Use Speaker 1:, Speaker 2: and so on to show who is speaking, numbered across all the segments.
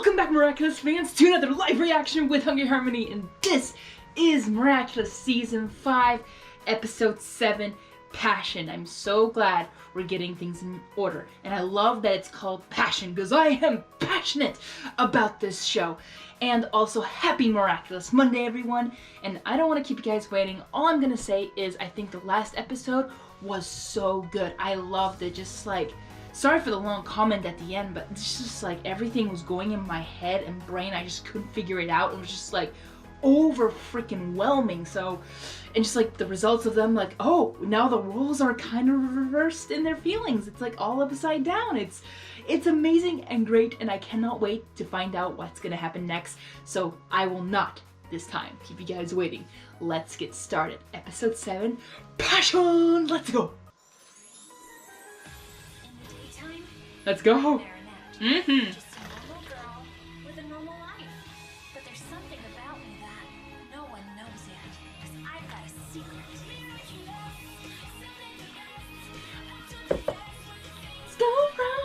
Speaker 1: Welcome back, Miraculous fans, to another live reaction with Hungry Harmony, and this is Miraculous Season 5, Episode 7, Passion. I'm so glad we're getting things in order, and I love that it's called Passion, because I am passionate about this show. And also, happy Miraculous Monday, everyone, and I don't want to keep you guys waiting. All I'm gonna say is I think the last episode was so good. I loved it, just like... Sorry for the long comment at the end, but it's just like everything was going in my head and brain. I just couldn't figure it out. It was just like over freaking whelming. So, and just like the results of them, like, oh, now the roles are kind of reversed in their feelings. It's like all upside down. It's amazing and great, and I cannot wait to find out what's gonna happen next. So I will not this time keep you guys waiting. Let's get started. Episode 7, Passion. Let's go. Let's go.
Speaker 2: Just a normal girl with a normal life. But there's something about me that no one knows yet. Because I've got a secret.
Speaker 1: Don't run.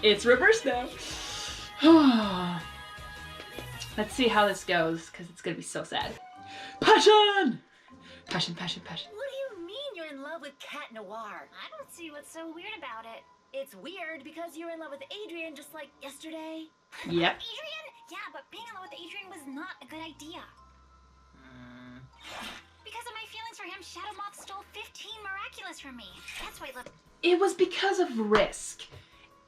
Speaker 1: It's reversed now. Let's see how this goes, because it's gonna be so sad. Passion! Passion, passion, passion.
Speaker 2: What do you mean you're in love with Cat Noir? I don't see what's so weird about it. It's weird because you're in love with Adrian just like yesterday.
Speaker 1: Yep.
Speaker 2: Adrian? Yeah, but being in love with Adrian was not a good idea. Because of my feelings for him, Shadow Moth stole 15 Miraculous from me. That's why
Speaker 1: It was because of Risk.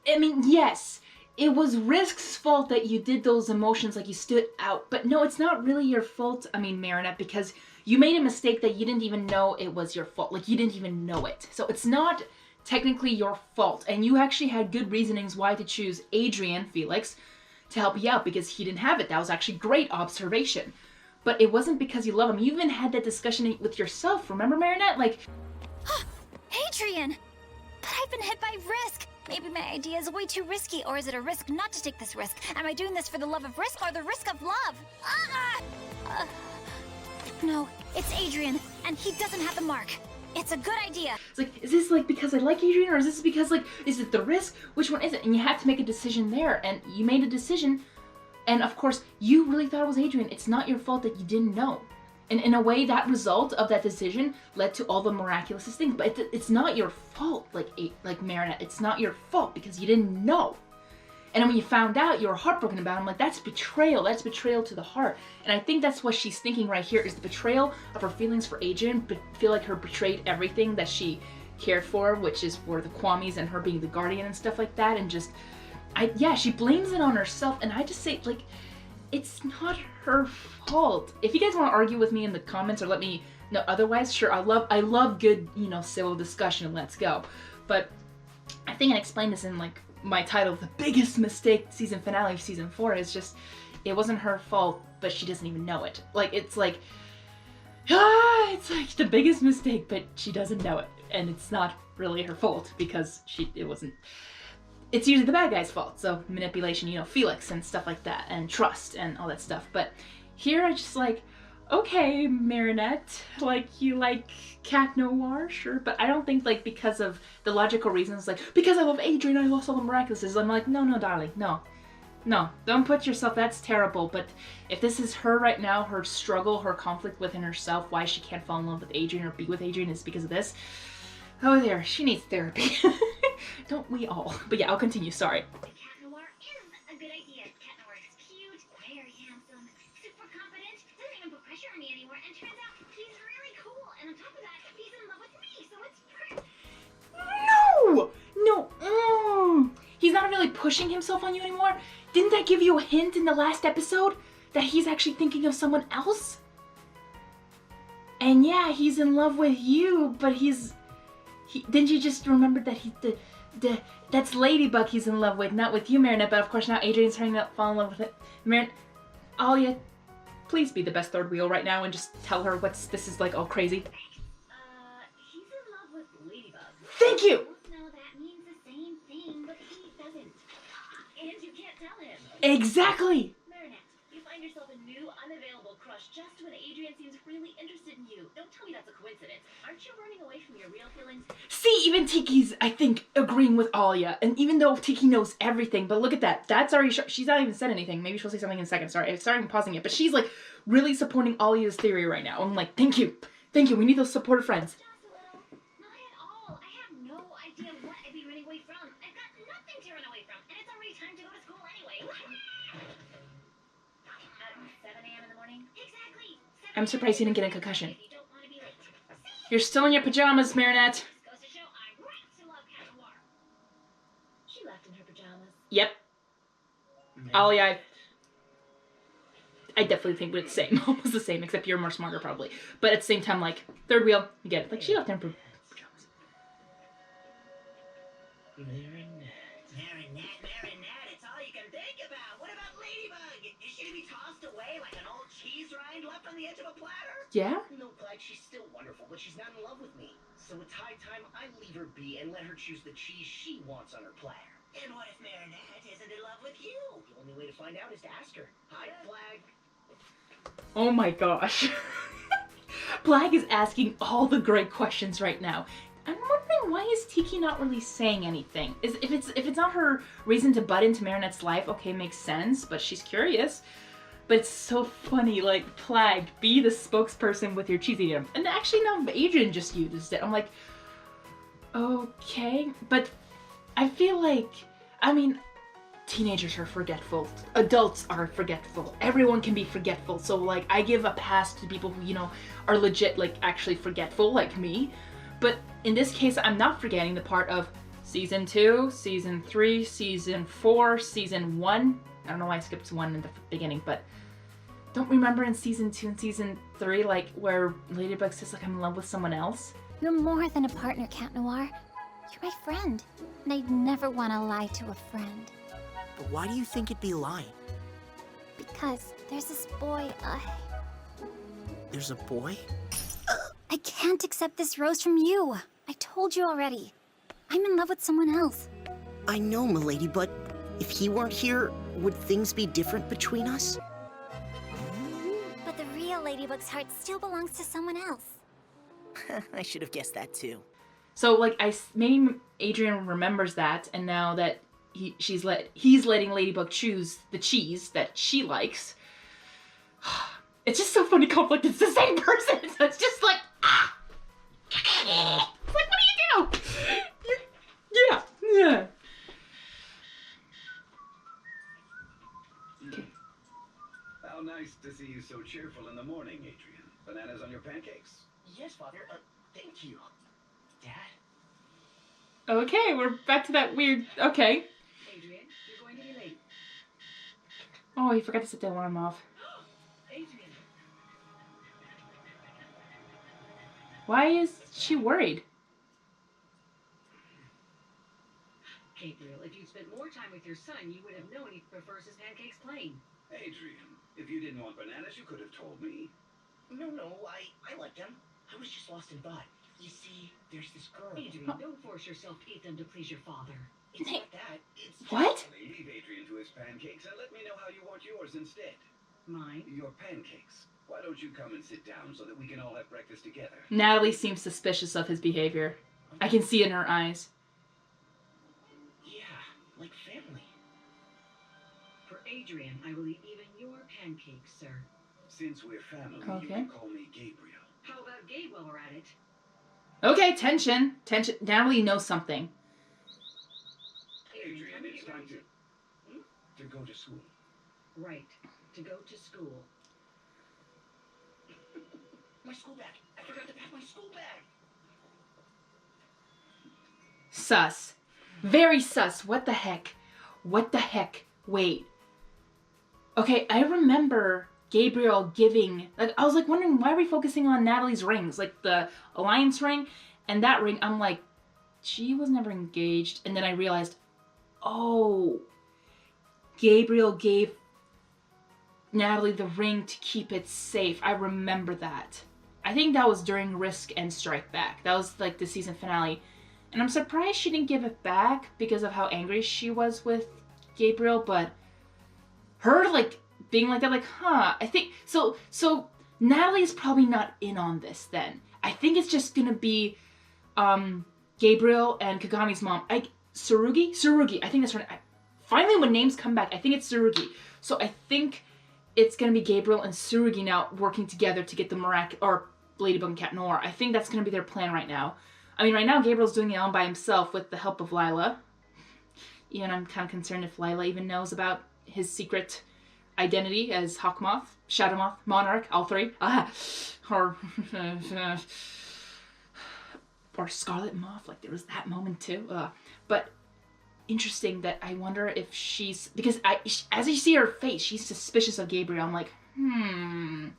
Speaker 1: I mean, yes, it was Risk's fault that you did those emotions, like you stood out. But no, it's not really your fault, I mean, Marinette, because you made a mistake that you didn't even know it was your fault. Like, you didn't even know it. So it's not technically your fault. And you actually had good reasonings why to choose Adrian, Felix, to help you out, because he didn't have it. That was actually great observation. But it wasn't because you love him. You even had that discussion with yourself. Remember, Marinette? Like...
Speaker 2: Adrian! But I've been hit by Risk! Maybe my idea is way too risky, or is it a risk not to take this risk? Am I doing this for the love of risk or the risk of love? No, it's Adrian, and he doesn't have the mark. It's a good idea.
Speaker 1: It's like, is this like because I like Adrian, or is this because like, is it the risk? Which one is it? And you have to make a decision there, and you made a decision, and of course, you really thought it was Adrian. It's not your fault that you didn't know. And in a way, that result of that decision led to all the miraculous things, but it's not your fault, like Marinette. It's not your fault because you didn't know. And then when you found out, you were heartbroken about it. I'm like, that's betrayal. That's betrayal to the heart. And I think that's what she's thinking right here, is the betrayal of her feelings for Adrian, but feel like her betrayed everything that she cared for, which is for the Kwamis and her being the guardian and stuff like that. And just, yeah, she blames it on herself. And I just say, like, it's not her fault. If you guys want to argue with me in the comments or let me know otherwise, sure, I love good, you know, civil discussion. Let's go. But I think I explained this in like my title, the biggest mistake season finale of season 4 is just, it wasn't her fault, but she doesn't even know it. Like, it's like the biggest mistake, but she doesn't know it, and it's not really her fault because it's usually the bad guy's fault. So manipulation, you know, Felix and stuff like that, and trust and all that stuff. But here I just like, okay, Marinette, like, you like Cat Noir, sure, but I don't think, like, because of the logical reasons, like, because I love Adrian, I lost all the Miraculouses. I'm like, no, darling, no, don't put yourself, that's terrible. But if this is her right now, her struggle, her conflict within herself, why she can't fall in love with Adrian or be with Adrian is because of this. Oh, there, she needs therapy. Don't we all? But yeah, I'll continue, sorry.
Speaker 2: Cat Noir is a good idea. Cat Noir is cute, very handsome, super confident, doesn't even put pressure on me anymore, and turns out he's really cool, and on top of that, he's in love with me, so it's perfect.
Speaker 1: No! He's not really pushing himself on you anymore? Didn't that give you a hint in the last episode that he's actually thinking of someone else? And yeah, he's in love with you, but didn't you just remember that that's Ladybug he's in love with, not with you, Marinette? But of course now Adrian's trying to fall in love with it. Marinette, Alia, please be the best third wheel right now and just tell her this is like all crazy.
Speaker 2: He's in love with Ladybug.
Speaker 1: Thank you!
Speaker 2: No, that means the same thing, but he doesn't. And you can't tell him.
Speaker 1: Exactly!
Speaker 2: Marinette, you find yourself a new, unavailable crush crush just when Adrian seems really interested in you. Don't tell me that's a coincidence. Aren't you running away from your real feelings?
Speaker 1: See, even Tiki's, I think, agreeing with Alia. And even though Tiki knows everything, but look at that. That's already, she's not even said anything. Maybe she'll say something in a second. Sorry, I'm pausing it. But she's like really supporting Alia's theory right now. I'm like, thank you. Thank you. We need those supportive friends.
Speaker 2: Just a little. Not at all. I have no idea what I'd be running away from. I've got nothing to run away from. And it's already time to go to school anyway. 7 a.m. in the morning? Exactly.
Speaker 1: I'm surprised he didn't get a concussion.
Speaker 2: If you don't want to be late.
Speaker 1: You're still in your pajamas, Marinette.
Speaker 2: Goes to show I'm right to love Cat Noir. She left in her pajamas.
Speaker 1: Yep. Alia, I definitely think we're the same. Almost the same, except you're more smarter probably. But at the same time, like, third wheel, you get it. Like, she left in her pajamas.
Speaker 3: Marinette, it's all you can think about. What about Ladybug? Is she to be tossed away like an old cheese rind left on the edge of a platter?
Speaker 1: Yeah?
Speaker 4: No, Clyde, she's still wonderful, but she's not in love with me. So it's high time I leave her be and let her choose the cheese she wants on her platter.
Speaker 3: And what if Marinette isn't in love with you?
Speaker 4: The only way to find out is to ask her. Hi, Flag.
Speaker 1: Oh my gosh. Blag is asking all the great questions right now. I'm wondering, why is Tiki not really saying anything? If it's not her reason to butt into Marinette's life, okay, makes sense, but she's curious. But it's so funny, like, Plag, be the spokesperson with your cheesy item. And actually now Adrian just used it. I'm like, okay. But I feel like, I mean, teenagers are forgetful. Adults are forgetful. Everyone can be forgetful. So, like, I give a pass to people who, you know, are legit, like, actually forgetful, like me. But in this case, I'm not forgetting the part of Season 2, Season 3, Season 4, Season 1. I don't know why I skipped 1 in the beginning, but don't remember in Season 2 and Season 3, like, where Ladybug says, like, I'm in love with someone else?
Speaker 5: You're more than a partner, Cat Noir. You're my friend, and I'd never want to lie to a friend.
Speaker 3: But why do you think it'd be lying?
Speaker 5: Because there's this boy,
Speaker 3: There's a boy?
Speaker 5: I can't accept this rose from you. I told you already. I'm in love with someone else.
Speaker 3: I know, milady, but if he weren't here, would things be different between us?
Speaker 5: But the real Ladybug's heart still belongs to someone else.
Speaker 3: I should have guessed that too.
Speaker 1: So, like, maybe Adrian remembers that, and now that he's letting Ladybug choose the cheese that she likes. It's just so funny conflict. It's the same person. So it's just like, It's like, what do you do? Yeah. Okay.
Speaker 6: How nice to see you so cheerful in the morning, Adrian. Bananas on your pancakes?
Speaker 4: Yes, Father. Thank you. Dad?
Speaker 1: Okay, we're back to that weird. Okay.
Speaker 7: Adrian, you're going to be late.
Speaker 1: Oh, he forgot to set the alarm off.
Speaker 7: Adrian.
Speaker 1: Why is she worried?
Speaker 7: Gabriel, if you'd spent more time with your son, you would have known he prefers his pancakes plain.
Speaker 6: Adrian, if you didn't want bananas, you could have told me.
Speaker 4: No, I like them. I was just lost in thought. You see, there's this girl.
Speaker 7: Adrian, don't force yourself to eat them to please your father.
Speaker 4: It's not that. It's
Speaker 1: What?
Speaker 6: Leave Adrian to his pancakes and let me know how you want yours instead.
Speaker 7: Mine?
Speaker 6: Your pancakes. Why don't you come and sit down so that we can all have breakfast together?
Speaker 1: Natalie seems suspicious of his behavior. I can see it in her eyes.
Speaker 4: Yeah, like family.
Speaker 7: For Adrian, I will eat even your pancakes, sir.
Speaker 6: Since we're family, you
Speaker 1: Okay.
Speaker 6: can call me Gabriel.
Speaker 7: How about Gabe while we're at it?
Speaker 1: Okay, tension. Tension. Natalie knows something.
Speaker 6: Adrian, it's time to go to school.
Speaker 7: Right, to go to school.
Speaker 4: My school bag. I forgot to pack my school bag.
Speaker 1: Sus. Very sus. What the heck? What the heck? Wait. Okay, I remember Gabriel giving... Like, I was like wondering, why are we focusing on Natalie's rings? Like the alliance ring and that ring. I'm like, she was never engaged. And then I realized, oh, Gabriel gave Natalie the ring to keep it safe. I remember that. I think that was during Risk and Strike Back. That was like the season finale. And I'm surprised she didn't give it back because of how angry she was with Gabriel, but her like being like that, like, huh, I think so Natalie's probably not in on this then. I think it's just gonna be Gabriel and Kagami's mom. Tsurugi? I think that's her name. Finally, when names come back, I think it's Tsurugi. So I think it's gonna be Gabriel and Tsurugi now working together to get the or Ladybug and Cat Noir. I think that's gonna be their plan right now. I mean, right now Gabriel's doing it all by himself with the help of Lila. And I'm kind of concerned if Lila even knows about his secret identity as Hawkmoth, Shadowmoth, Monarch, all three. Or Scarlet Moth, like there was that moment too. But interesting that I wonder if she's, because as you see her face, she's suspicious of Gabriel. I'm like, And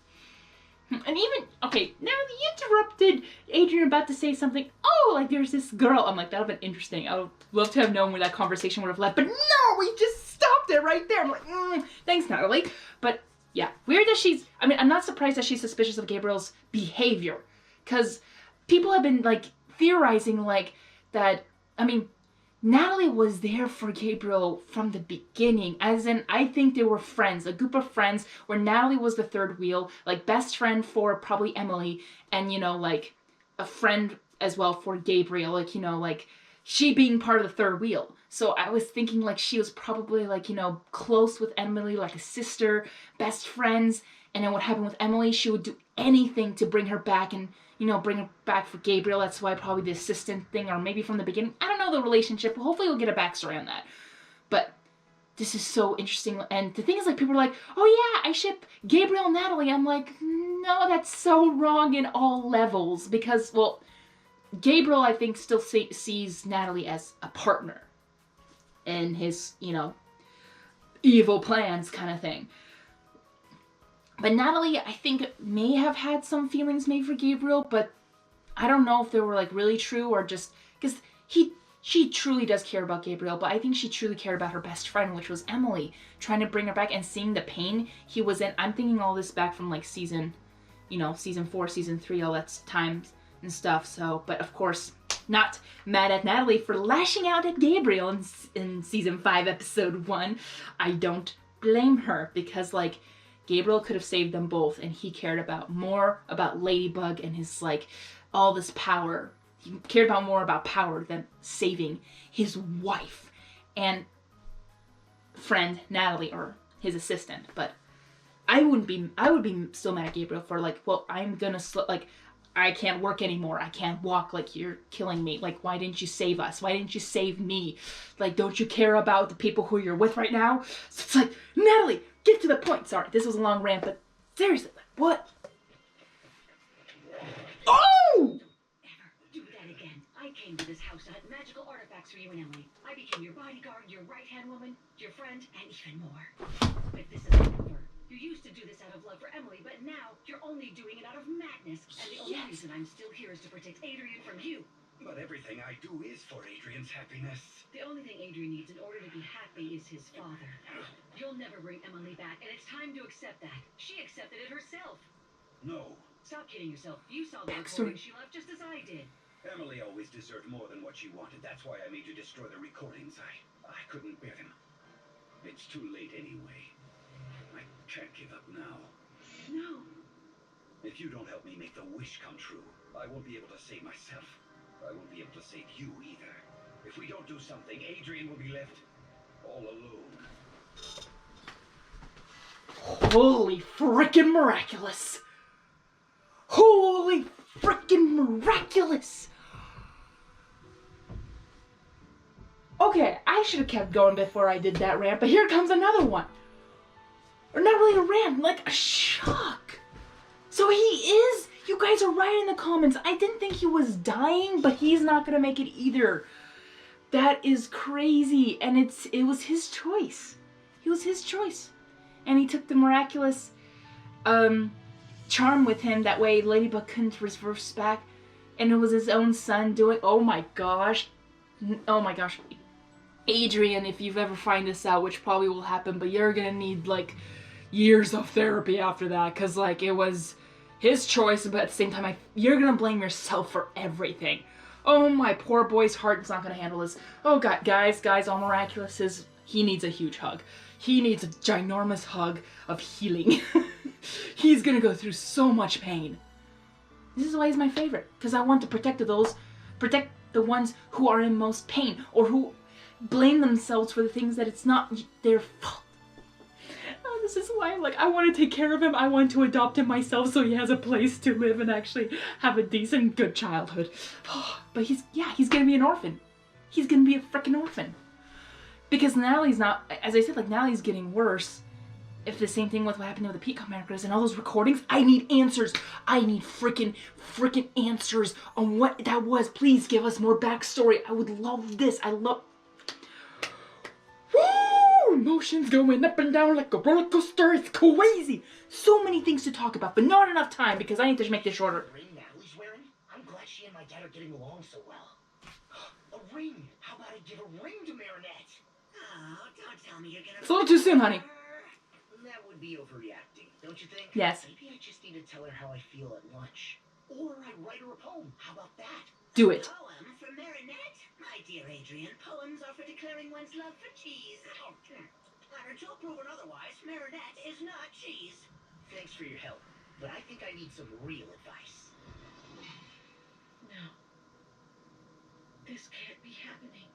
Speaker 1: even, okay, now the interrupted Adrian about to say something, oh, like there's this girl. I'm like, that would have been interesting. I would love to have known where that conversation would have led, but no, we just stopped it right there. I'm like, thanks, Natalie. But yeah, weird that she's, I mean, I'm not surprised that she's suspicious of Gabriel's behavior, because people have been like theorizing like that, I mean, Natalie was there for Gabriel from the beginning, as in, I think they were friends, a group of friends where Natalie was the third wheel, like best friend for probably Emily, and, you know, like a friend as well for Gabriel, like, you know, like she being part of the third wheel. So I was thinking like she was probably like, you know, close with Emily, like a sister, best friends, and then what happened with Emily, she would do anything to bring her back and, you know, bring her back for Gabriel. That's why probably the assistant thing, or maybe from the beginning. I don't know the relationship. Hopefully we'll get a backstory on that. But this is so interesting. And the thing is, like, people are like, oh yeah, I ship Gabriel and Natalie. I'm like, no, that's so wrong in all levels. Because, well, Gabriel, I think, still sees Natalie as a partner in his, you know, evil plans kind of thing. But Natalie, I think, may have had some feelings made for Gabriel, but I don't know if they were, like, really true or just, because she truly does care about Gabriel, but I think she truly cared about her best friend, which was Emily, trying to bring her back and seeing the pain he was in. I'm thinking all this back from, like, season 4, season 3, all that time and stuff, so, but of course, not mad at Natalie for lashing out at Gabriel in season 5, episode 1. I don't blame her, because, like, Gabriel could have saved them both, and he cared more about Ladybug and his, like, all this power. He cared more about power than saving his wife and friend Natalie, or his assistant. But I would be still mad at Gabriel for, like, well, I'm gonna like, I can't work anymore. I can't walk. Like, you're killing me. Like, why didn't you save us? Why didn't you save me? Like, don't you care about the people who you're with right now? So it's like, Natalie, get to the point. Sorry, this was a long rant, but seriously, like, what? Oh!
Speaker 7: Ever do that again. I came to this house to hunt magical artifacts for you and Emily. I became your bodyguard, your right-hand woman, your friend, and even more. But this is over. You used to do this out of love for Emily, but now you're only doing it out of madness. And the only reason I'm still here is to protect Adrian from you.
Speaker 6: But everything I do is for Adrian's happiness.
Speaker 7: The only thing Adrian needs in order to be happy is his father. You'll never bring Emily back, and it's time to accept that. She accepted it herself.
Speaker 6: No.
Speaker 7: Stop kidding yourself. You saw the
Speaker 1: Backstory.
Speaker 7: recording she left just as I did.
Speaker 6: Emily always deserved more than what she wanted. That's why I made you destroy the recordings. I couldn't bear them. It's too late anyway. I can't give up now.
Speaker 7: No.
Speaker 6: If you don't help me make the wish come true, I won't be able to save myself. I won't be able to save you either. If we don't do something, Adrian will be left all alone.
Speaker 1: Holy frickin' miraculous! Holy frickin' miraculous! Okay, I should have kept going before I did that rant, but here comes another one. Or not really a rant, like a shock. So he is, you guys are right in the comments. I didn't think he was dying, but he's not gonna make it either. That is crazy, and it was his choice. It was his choice. And he took the miraculous charm with him, that way Ladybug couldn't reverse back, and it was his own son doing, oh my gosh. Adrian, if you've ever find this out, which probably will happen, but you're gonna need, like, years of therapy after that, because, like, it was his choice, but at the same time, you're gonna blame yourself for everything. Oh, my poor boy's heart is not gonna handle this. Oh, God, guys, all Miraculous he needs a huge hug. He needs a ginormous hug of healing. He's gonna go through so much pain. This is why he's my favorite, because I want to protect the ones who are in most pain, or who blame themselves for the things that it's not their fault. Oh, this is why, like, I want to take care of him. I want to adopt him myself so he has a place to live and actually have a decent, good childhood. But he's gonna be an orphan. He's gonna be a freaking orphan. Because Natalie's not, as I said, like, Natalie's getting worse. If the same thing with what happened with the Peacock Miraculous and all those recordings, I need answers. I need freaking answers on what that was. Please give us more backstory. I would love this. I love... Woo! Emotions going up and down like a roller coaster. It's crazy. So many things to talk about, but not enough time because I need to make this shorter.
Speaker 4: The ring Natalie's wearing? I'm glad she and my dad are getting along so well. A ring! How about I give a ring to Marinette?
Speaker 3: Oh, don't tell me you're gonna...
Speaker 1: It's a little too soon, honey.
Speaker 4: That would be overreacting, don't you think?
Speaker 1: Yes.
Speaker 4: Maybe I just need to tell her how I feel at lunch. Or I write her a poem. How about that?
Speaker 1: Do it.
Speaker 3: Poem for Marinette? My dear Adrian, poems are for declaring one's love for cheese. Until proven otherwise, Marinette is not cheese.
Speaker 4: Thanks for your help, but I think I need some real advice.
Speaker 7: No. This can't be happening.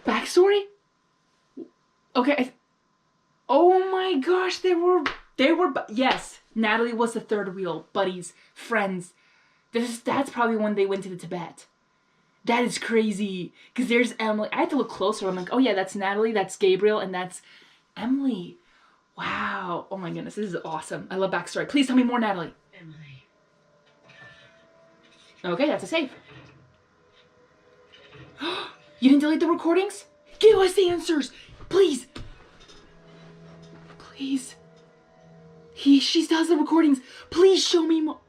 Speaker 1: Backstory? Okay. Oh my gosh, they were, yes, Natalie was the third wheel, buddies, friends. That's probably when they went to the Tibet. That is crazy, because there's Emily. I had to look closer. I'm like, oh yeah, that's Natalie, that's Gabriel, and that's Emily. Wow. Oh my goodness, this is awesome. I love backstory. Please tell me more, Natalie.
Speaker 7: Emily.
Speaker 1: Okay, that's a save. You didn't delete the recordings? Give us the answers, please. Please. She still has the recordings. Please show me more.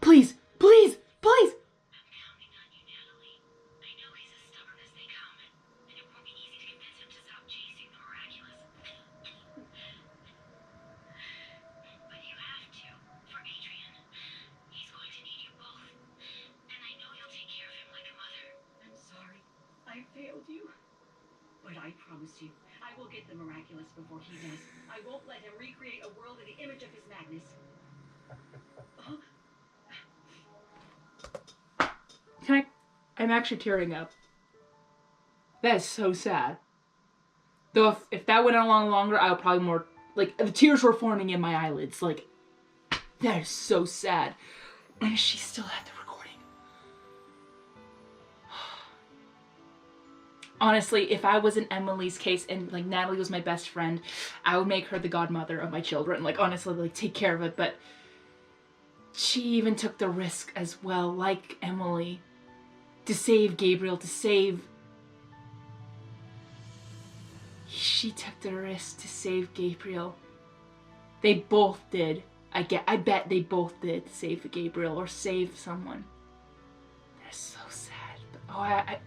Speaker 1: Please, please, please.
Speaker 2: I'm counting on you, Natalie. I know he's as stubborn as they come, and it won't be easy to convince him to stop chasing the miraculous. But you have to, for Adrian. He's going to need you both, and I know you'll take care of him like a mother.
Speaker 7: I'm sorry. I failed you. But I promise you, I will get the miraculous before he does. I won't let him recreate a world in the image of his madness. Huh?
Speaker 1: I'm actually tearing up. That is so sad. Though if that went on longer, I would probably more, like, the tears were forming in my eyelids. Like, that is so sad. And she still had the recording. Honestly, if I was in Emily's case and, like, Natalie was my best friend, I would make her the godmother of my children. Like, honestly, like, take care of it. But she even took the risk as well, like Emily, to save Gabriel, She took the risk to save Gabriel. They both did. I bet they both did save Gabriel or save someone. They're so sad. But,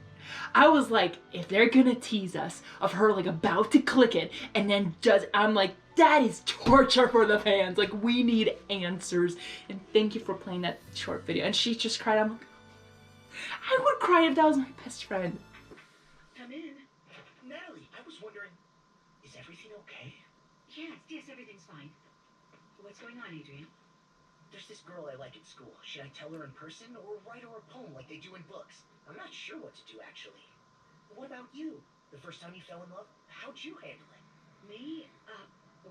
Speaker 1: I was like, if they're gonna tease us of her, like, about to click it and then just, I'm like, that is torture for the fans. Like, we need answers. And thank you for playing that short video. And she just cried. I'm like, I would cry if that was my best friend.
Speaker 7: Come in.
Speaker 4: Natalie, I was wondering, is everything okay?
Speaker 7: Yes, everything's fine. What's going on, Adrian?
Speaker 4: There's this girl I like at school. Should I tell her in person or write her a poem like they do in books? I'm not sure what to do, actually. What about you? The first time you fell in love, how'd you handle it?
Speaker 7: Me?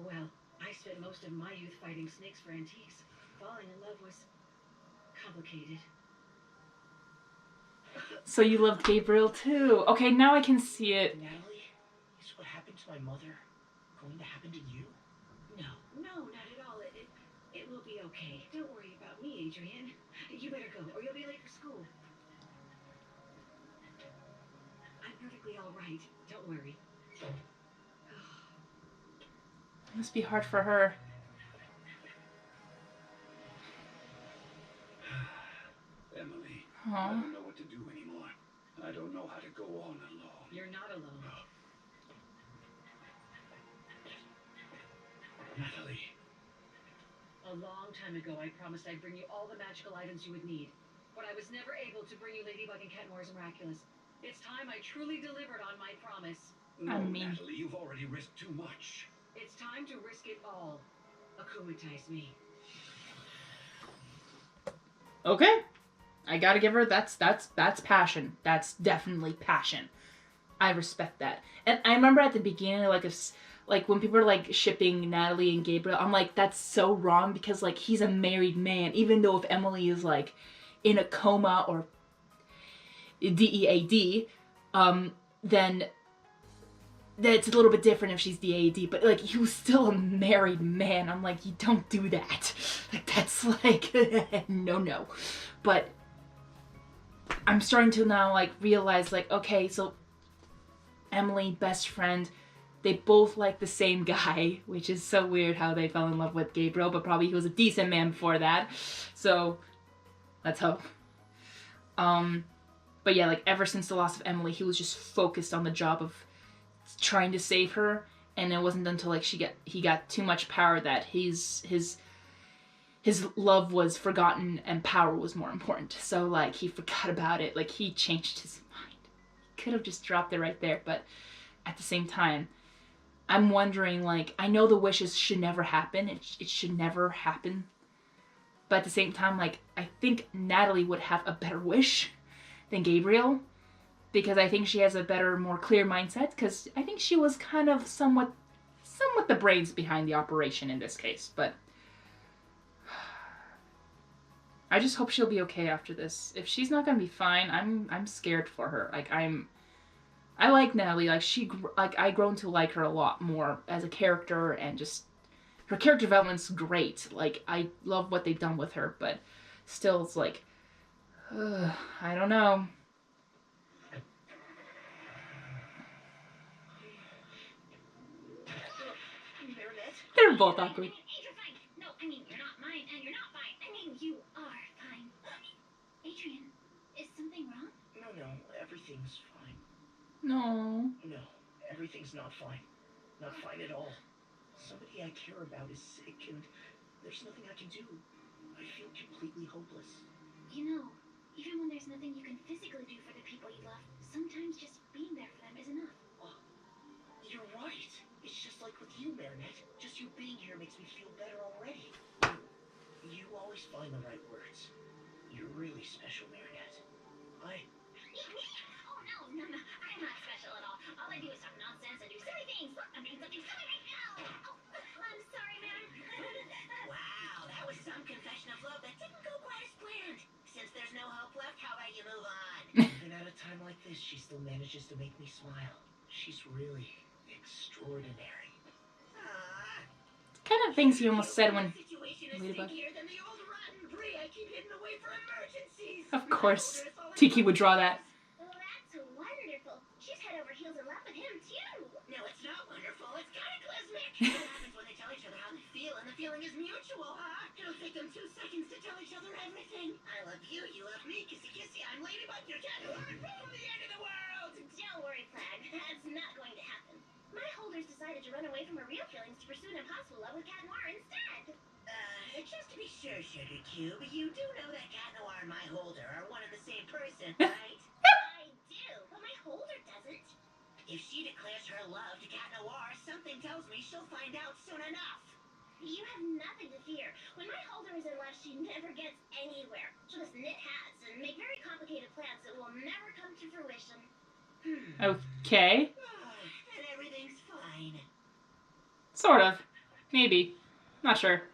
Speaker 7: Well, I spent most of my youth fighting snakes for antiques. Falling in love was complicated.
Speaker 1: So you loved Gabriel too. Okay, now I can see it.
Speaker 4: Natalie, is what happened to my mother going to happen to you?
Speaker 7: No, not at all. It will be okay. Don't worry about me, Adrian. You better go, or you'll be late for school. I'm perfectly all right. Don't worry.
Speaker 1: It must be hard for her.
Speaker 6: Emily,
Speaker 1: Aw.
Speaker 6: I don't know what to do anymore. I don't know how to go on alone.
Speaker 7: You're not alone.
Speaker 6: Natalie,
Speaker 7: A long time ago, I promised I'd bring you all the magical items you would need. But I was never able to bring you Ladybug and Cat Noir's Miraculous. It's time I truly delivered on my promise.
Speaker 6: no,
Speaker 1: I mean-
Speaker 6: Natalie, you've already risked too much.
Speaker 7: It's time to risk it all. Akumatize me.
Speaker 1: Okay. I gotta give her, that's passion. That's definitely passion. I respect that. And I remember at the beginning, like when people are like shipping Natalie and Gabriel, I'm like, that's so wrong because like he's a married man. Even though if Emily is like in a coma or DEAD, then it's a little bit different if she's DAD, but like he was still a married man. I'm like, you don't do that. Like that's like no. But I'm starting to now like realize like, okay, so Emily, best friend, they both like the same guy, which is so weird how they fell in love with Gabriel, but probably he was a decent man before that. So let's hope. But yeah, like ever since the loss of Emily, he was just focused on the job of trying to save her, and it wasn't until like he got too much power that his love was forgotten and power was more important. So like he forgot about it. Like he changed his mind. He could have just dropped it right there, but at the same time, I'm wondering, like, I know the wishes should never happen. It should never happen. But at the same time, like, I think Natalie would have a better wish than Gabriel, because I think she has a better, more clear mindset, because I think she was kind of somewhat the brains behind the operation in this case, but I just hope she'll be okay after this. If she's not gonna be fine, I'm scared for her. Like, I like Natalie. Like, I grown to like her a lot more as a character, and just her character development's great. Like, I love what they've done with her, but still, it's like, I don't know. They're both awkward.
Speaker 2: You're fine. No, I mean, you're not mine, and you're not fine. I mean, you are fine. Adrian, is something wrong?
Speaker 4: No, everything's fine.
Speaker 1: No.
Speaker 4: No, everything's not fine. Not fine at all. Somebody I care about is sick, and there's nothing I can do. I feel completely hopeless.
Speaker 2: You know, even when there's nothing you can physically do for the people you love, sometimes just being there for them is enough.
Speaker 4: You're right. It's just like with you, Marinette. Just you being here makes me feel better already. You always find the right words. You're really special, Marinette.
Speaker 2: Oh, no. I'm not special at all. All I do is talk nonsense and do silly things. Look, I'm doing something silly right now. Oh, I'm sorry, ma'am.
Speaker 3: Wow, that was some confession of love that didn't go quite as planned. Since there's no hope left, how about you move on?
Speaker 4: Even at a time like this, she still manages to make me smile. She's really extraordinary.
Speaker 1: Kind of things he almost said when...
Speaker 3: Situation is stinkier than the old rotten brie I keep hidden away for emergencies.
Speaker 1: Of course, Tiki would draw that.
Speaker 2: Well, that's wonderful. She's head over heels in love with him, too.
Speaker 3: No, it's not wonderful. It's cataclysmic. What happens when they tell each other how they feel, and the feeling is mutual, huh? It'll take them 2 seconds to tell each other everything. I love you, you love me, kissy kissy. I'm Ladybug, you're Cat. Boom, the end of the world.
Speaker 2: Don't worry, Flag. That's not going to happen. My holders decided to run away from her real feelings to pursue an impossible love with Cat Noir instead.
Speaker 3: Just to be sure, Sugar Cube, you do know that Cat Noir and my holder are one and the same person, right?
Speaker 2: I do, but my holder doesn't.
Speaker 3: If she declares her love to Cat Noir, something tells me she'll find out soon enough.
Speaker 2: You have nothing to fear. When my holder is in love, she never gets anywhere. She'll just knit hats and make very complicated plans that will never come to fruition.
Speaker 1: Okay.
Speaker 3: And everything's fine.
Speaker 1: Sort of. Maybe. Not sure.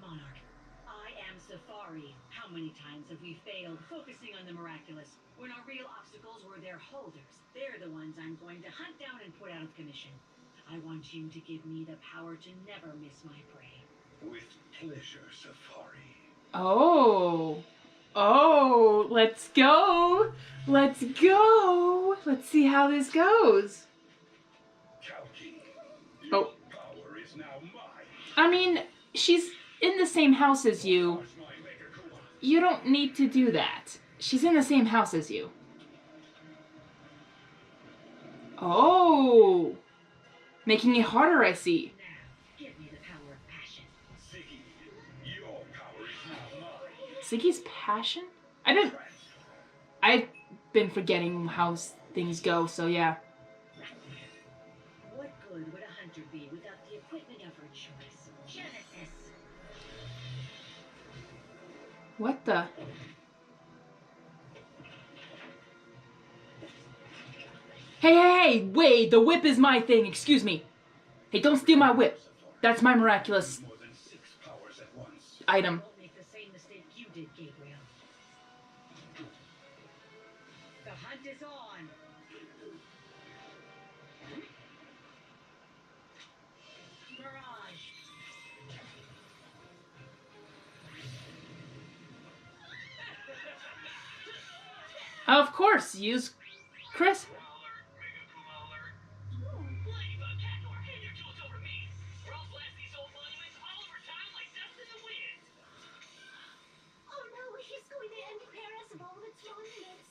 Speaker 7: Monarch, I am Safari. How many times have we failed focusing on the miraculous when our real obstacles were their holders? They're the ones I'm going to hunt down and put out of commission. I want you to give me the power to never miss my prey.
Speaker 6: With pleasure, Safari.
Speaker 1: Oh. Oh, let's go. Let's go. Let's see how this goes.
Speaker 6: Kalki,
Speaker 1: Oh.
Speaker 6: your power is now mine.
Speaker 1: I mean, she's in the same house as you.
Speaker 6: Crush my Mega Kuma.
Speaker 1: You don't need to do that. She's in the same house as you. Oh. Making it harder, I see.
Speaker 7: Now, give me the power of passion.
Speaker 6: Ziggy, your power is now mine.
Speaker 1: Ziggy's passion? I've been forgetting how things go, so yeah.
Speaker 7: What good would a hunter be without the choice. Genesis.
Speaker 1: What the? Hey, wait, the whip is my thing, excuse me. Hey, don't steal my whip. That's my miraculous
Speaker 6: More than 6 powers at once.
Speaker 1: item.
Speaker 7: Don't make the same mistake you did, Gabriel. The hunt is on. Mirage.
Speaker 1: Of course, use Chris.
Speaker 2: Oh no, he's going to impair us of all of its monuments.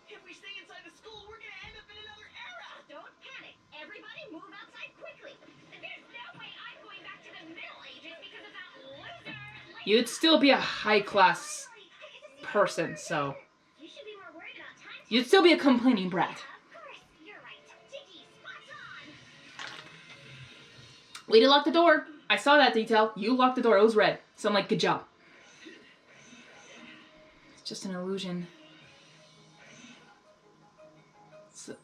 Speaker 4: If we stay inside the school, we're gonna end up in another era.
Speaker 2: Don't panic. Everybody move outside quickly. There's no way I'm going back to the Middle Ages because of that loser.
Speaker 1: You'd still be a high-class person, so...
Speaker 2: You should be more worried about time.
Speaker 1: You'd still be a complaining brat.
Speaker 2: Of course, you're right. Tiki, spot on.
Speaker 1: Way to lock the door. I saw that detail. You locked the door. It was red. So I'm like, good job. It's just an illusion. So,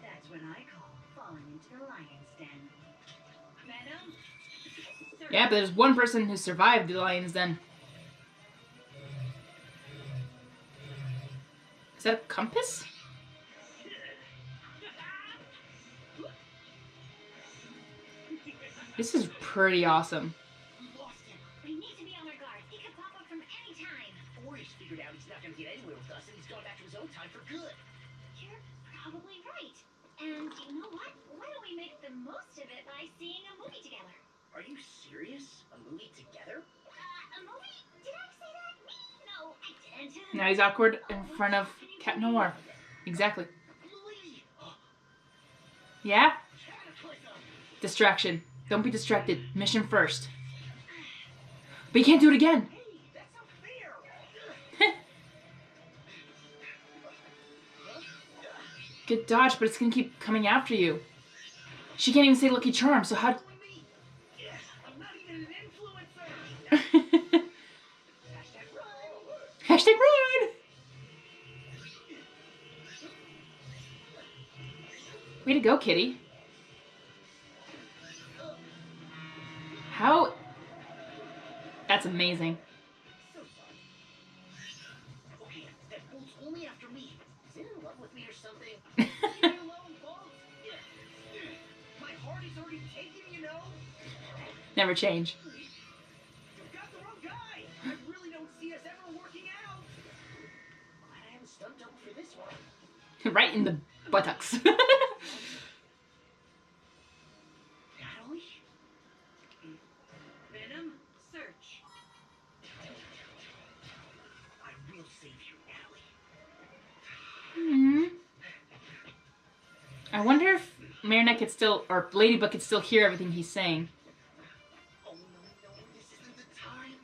Speaker 7: That's when I call falling into the lion's den. Venom.
Speaker 1: yeah, but there's one person who survived the lion's den. Is that a compass? This is pretty awesome.
Speaker 4: We lost him.
Speaker 2: We need to be on our guard. He could pop up from any time.
Speaker 4: Or he's figured out he's not gonna get anywhere with us and he's gone back to his own time for good.
Speaker 2: You're probably right. And you know what? Why don't we make the most of it by seeing a movie together?
Speaker 4: Are you serious? A movie together?
Speaker 2: A movie? Did I say that? No, I didn't.
Speaker 1: Now he's awkward in front of Cat Noir. Exactly.
Speaker 4: Louis!
Speaker 1: Yeah?
Speaker 4: Cataclysm!
Speaker 1: Distraction. Don't be distracted. Mission first. But you can't do it again.
Speaker 4: Hey, that's not fair!
Speaker 1: Good dodge, but it's gonna keep coming after you. She can't even say Lucky Charm, so how...
Speaker 4: Telling me? Yeah, I'm not even an influencer! Hashtag run!
Speaker 1: Hashtag run! Way to go, kitty. How... That's amazing.
Speaker 4: So sorry. Okay, that bolt's only after me. Is it in love with me or something? Leave me alone, Bolt! My heart is already taken, you know?
Speaker 1: Never change.
Speaker 4: You've got the wrong guy! I really don't see us ever working out! Glad I have a stunt double for this one.
Speaker 1: Right in the buttocks.
Speaker 4: Natalie?
Speaker 7: Venom. Search.
Speaker 4: I will save you, Natalie.
Speaker 1: I wonder if Marinette could still, or Ladybug could still hear everything he's saying.
Speaker 4: Oh no, this isn't the time.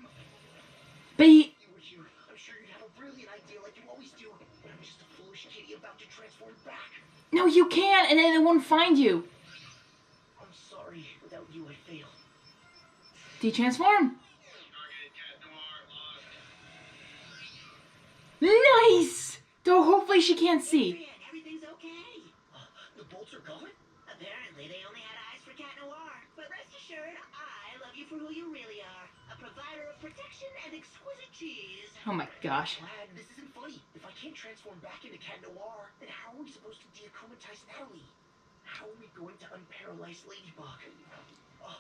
Speaker 1: But he...
Speaker 4: You were here. I'm sure you'd have a brilliant idea like you always do. But I'm just a foolish kitty about to transform back.
Speaker 1: No, you can't, and then it won't find you.
Speaker 4: I'm sorry. Without you, I fail.
Speaker 1: Did he transform? Nice! Though hopefully she can't see.
Speaker 3: Adrian, everything's okay.
Speaker 4: The bolts are gone?
Speaker 3: Apparently, they only had eyes for Cat Noir. But rest assured, I love you for who you really are. A provider of protection and exquisite cheese.
Speaker 1: Oh my gosh.
Speaker 4: Lad, this isn't funny. If I can't transform back into Cat Noir, then how are we supposed to deakumatize Natalie? How are we going to unparalyze Ladybug?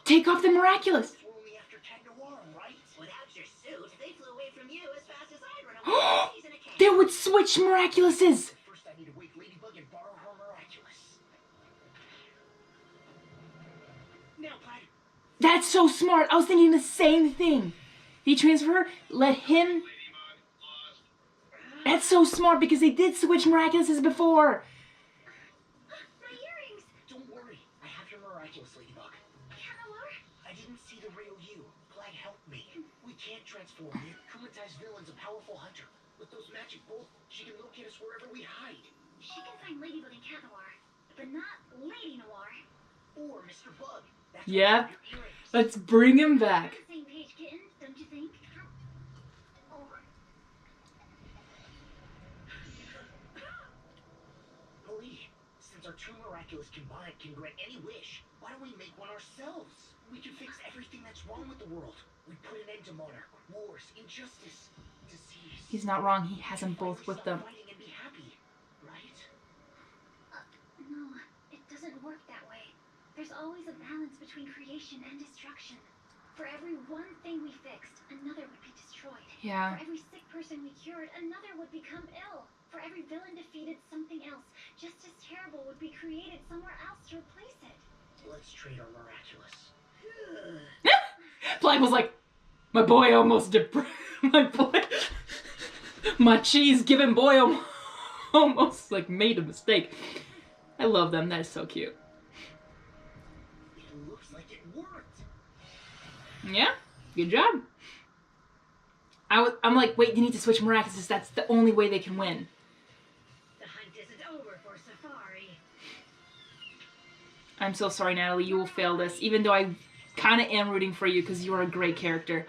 Speaker 1: Take off the Miraculous!
Speaker 4: We're only after Cat Noir, right?
Speaker 3: Without your suit, they flew away from you as fast as I'd run away. He's in a cage.
Speaker 1: They would switch Miraculouses!
Speaker 4: First, I need to wake Ladybug and borrow her Miraculous. Now, Plaid.
Speaker 1: That's so smart! I was thinking the same thing! They transfer her, let him... That's so smart because they did switch Miraculouses before!
Speaker 2: My earrings!
Speaker 4: Don't worry. I have your Miraculous, Ladybug.
Speaker 2: Cat Noir?
Speaker 4: I didn't see the real you. Plaid helped me. We can't transform you. Kumatize Villain's a powerful hunter. With those magic bolts, she can locate us wherever we hide.
Speaker 2: She can find Ladybug and Cat Noir, but not Lady Noir.
Speaker 4: Or Mr. Bug. That's
Speaker 1: Yep.
Speaker 4: your earrings.
Speaker 1: Let's bring him back.
Speaker 2: Same page, kitten, don't you think? Oh.
Speaker 4: Marie, since our two Miraculous combined can grant any wish, why don't we make one ourselves? We can fix everything that's wrong with the world. We put an end to monarch, wars, injustice, disease.
Speaker 1: He's not wrong. He has them both with them.
Speaker 4: Fighting and be happy, right?
Speaker 2: No, it doesn't work that way. There's always a balance between creation and destruction. For every one thing we fixed, another would be destroyed.
Speaker 1: Yeah.
Speaker 2: For every sick person we cured, another would become ill. For every villain defeated, something else, just as terrible, would be created somewhere else to replace it.
Speaker 4: Let's trade our Miraculous.
Speaker 1: Black was like, my boy almost my boy, my cheese-giving boy almost like made a mistake. I love them. That is so cute.
Speaker 4: It looks like it worked.
Speaker 1: Yeah, good job. I'm like, wait, you need to switch Miraculous. That's the only way they can win.
Speaker 7: The hunt isn't over for Safari.
Speaker 1: I'm so sorry, Natalie. You will fail this, even though I kind of am rooting for you because you are a great character.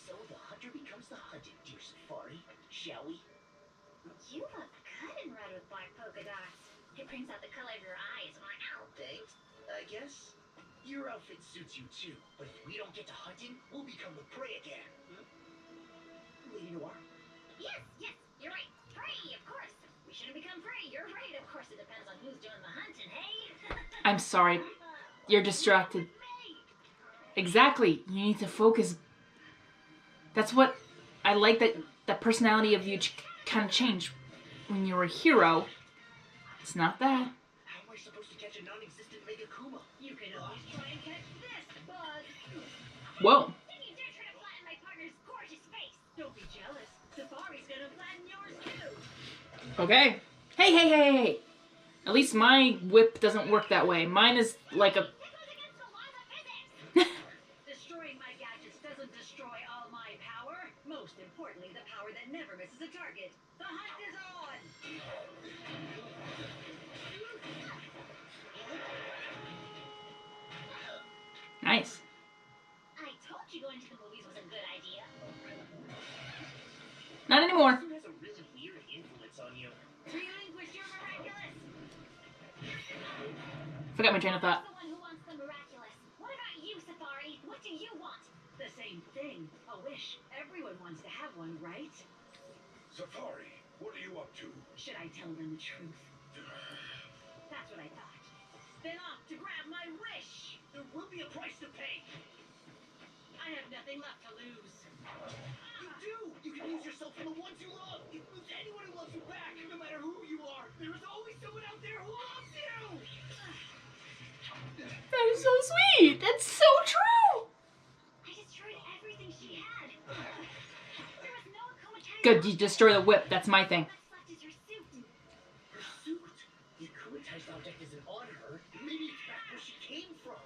Speaker 4: So the hunter becomes the hunted, dear Safari. Shall we?
Speaker 2: You look good in red with black polka dots. It brings out the color of your eyes. Wow.
Speaker 4: Thanks, I guess. Your outfit suits you too, but if we don't get to hunting, we'll become the prey again. Lady Noir?
Speaker 2: Yes, you're right. Prey, of course. We shouldn't become prey. You're right. Of course, it depends on who's doing the hunting, hey?
Speaker 1: I'm sorry. You're distracted. Exactly. You need to focus. That's what I like, that personality of you kind of changed when you were a hero. It's not that.
Speaker 4: How am I supposed to catch a non-existent Mega Kuma?
Speaker 7: You can always try and catch this bug.
Speaker 1: Whoa.
Speaker 2: Don't you dare try to flatten my partner's gorgeous face.
Speaker 7: Don't be jealous. Safari's gonna flatten yours too.
Speaker 1: Okay. Hey. At least my whip doesn't work that way. Mine is like a...
Speaker 2: That goes against the laws of physics.
Speaker 7: Destroying my gadgets doesn't destroy all my power. Most importantly, the power that never misses a target. The hunt is on!
Speaker 1: Nice.
Speaker 2: I told you going to the movies was a good idea.
Speaker 1: Not anymore.
Speaker 4: Who has a really weird influence on you?
Speaker 2: Relinquish your miraculous.
Speaker 1: Forgot my train of thought.
Speaker 2: The one who wants the miraculous. What about you, Safari? What do you want?
Speaker 7: The same thing. A wish. Everyone wants to have one, right?
Speaker 6: Safari, what are you up to?
Speaker 7: Should I tell them the truth? That's what I thought. Then off to grab my wish!
Speaker 4: There will be a price to pay.
Speaker 7: I have nothing left to lose.
Speaker 4: You do! You can lose yourself for the ones you love! You can lose anyone who loves you back, no matter who you are! There is always someone out there who loves you!
Speaker 1: That is so sweet. That's so true.
Speaker 2: I destroyed everything she had. There was no Akuma
Speaker 1: Good, you destroy the whip. That's my thing.
Speaker 2: What's left is her suit.
Speaker 4: Her suit? The akumatized object isn't on her. Maybe it's back where she came from.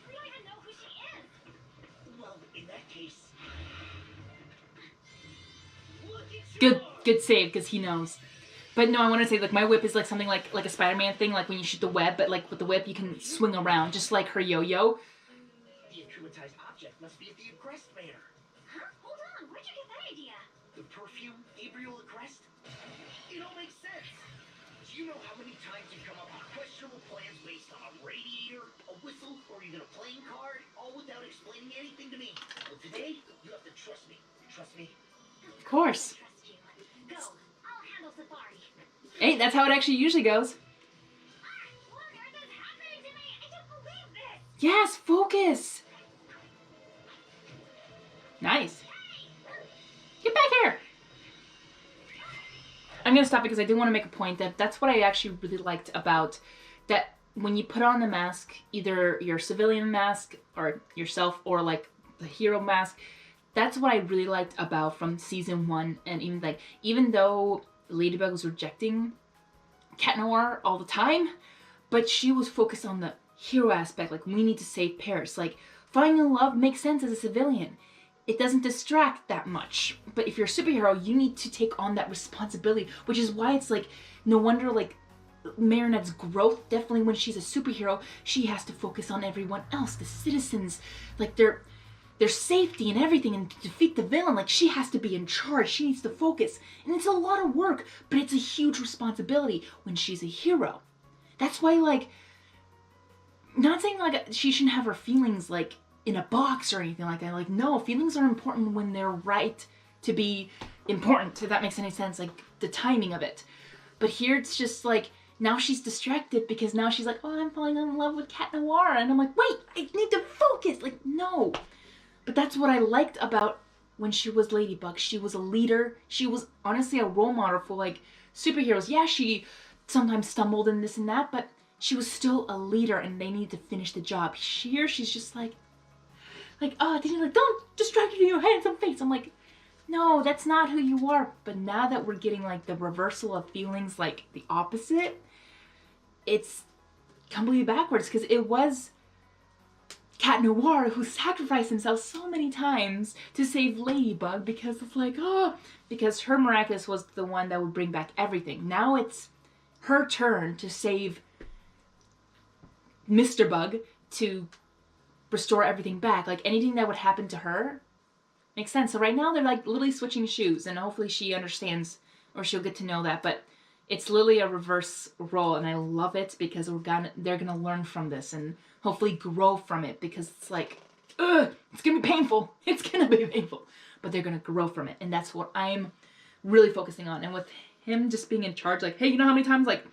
Speaker 2: We don't even know who she is.
Speaker 4: Well, in that case... Look at
Speaker 1: Good save, because he knows. But no, I want to say, like, my whip is like something like a Spider-Man thing, like when you shoot the web, but like with the whip you can swing around, just like her yo-yo.
Speaker 4: The akumatized object must be at the Agrest Manor.
Speaker 2: Huh? Hold on. Where'd you get that idea?
Speaker 4: The perfume, Gabriel Agrest? It all makes sense. Do you know how many times you've come up with questionable plans based on a radiator, a whistle, or even a playing card, all without explaining anything to me? Well, today, you have to trust me. Trust me?
Speaker 1: Of course.
Speaker 2: Trust you. Go. I'll handle Safari.
Speaker 1: Hey, that's how it actually usually goes.
Speaker 2: What on earth is happening to me? I don't believe this.
Speaker 1: Yes, focus. Nice. Get back here. I'm going to stop because I do want to make a point that that's what I actually really liked about that when you put on the mask, either your civilian mask or yourself or like the hero mask, that's what I really liked about from season 1. And even though Ladybug was rejecting Cat Noir all the time, but she was focused on the hero aspect. Like, we need to save Paris. Like, finding love makes sense as a civilian. it doesn't distract that much. But if you're a superhero, you need to take on that responsibility, which is why it's like, no wonder like Marinette's growth, definitely when she's a superhero, she has to focus on everyone else, the citizens, like their safety and everything, and to defeat the villain, like she has to be in charge, she needs to focus. And it's a lot of work, but it's a huge responsibility when she's a hero. That's why, like, not saying like she shouldn't have her feelings like in a box or anything like that. Like, no, feelings are important when they're right to be important, if that makes any sense, like the timing of it. But here it's just like, now she's distracted because now she's like, oh, I'm falling in love with Cat Noir. And I'm like, wait, I need to focus. Like, no. But that's what I liked about when she was Ladybug. She was a leader. She was honestly a role model for like superheroes. Yeah, she sometimes stumbled in this and that, but she was still a leader and they need to finish the job. Here, she's just like, oh, like, don't distract you in your handsome face. I'm like, no, that's not who you are. But now that we're getting like the reversal of feelings, like the opposite, it's completely backwards, because it was Cat Noir who sacrificed himself so many times to save Ladybug, because it's like, oh, because her Miraculous was the one that would bring back everything. Now it's her turn to save Mr. Bug, to restore everything back. Like anything that would happen to her makes sense. So right now they're like literally switching shoes, and hopefully she understands, or she'll get to know that. But it's literally a reverse role, and I love it because they're gonna learn from this and hopefully grow from it, because it's like, ugh, it's gonna be painful. It's gonna be painful, but they're gonna grow from it, and that's what I'm really focusing on. And with him just being in charge, like, hey, you know how many times like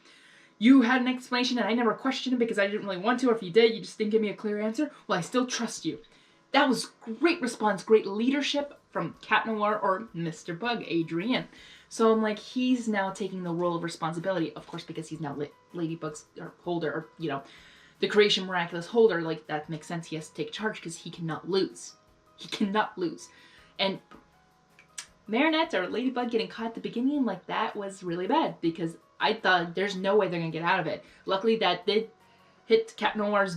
Speaker 1: you had an explanation and I never questioned it because I didn't really want to, or if you did, you just didn't give me a clear answer? Well, I still trust you. That was great response, great leadership from Cat Noir, or Mr. Bug, Adrian. So I'm like, he's now taking the role of responsibility, of course, because he's now Ladybug's holder, or, you know, the Creation Miraculous holder. Like, that makes sense. He has to take charge because he cannot lose. He cannot lose. And Marinette or Ladybug getting caught at the beginning, like, that was really bad, because I thought there's no way they're going to get out of it. Luckily, that did hit Cat Noir's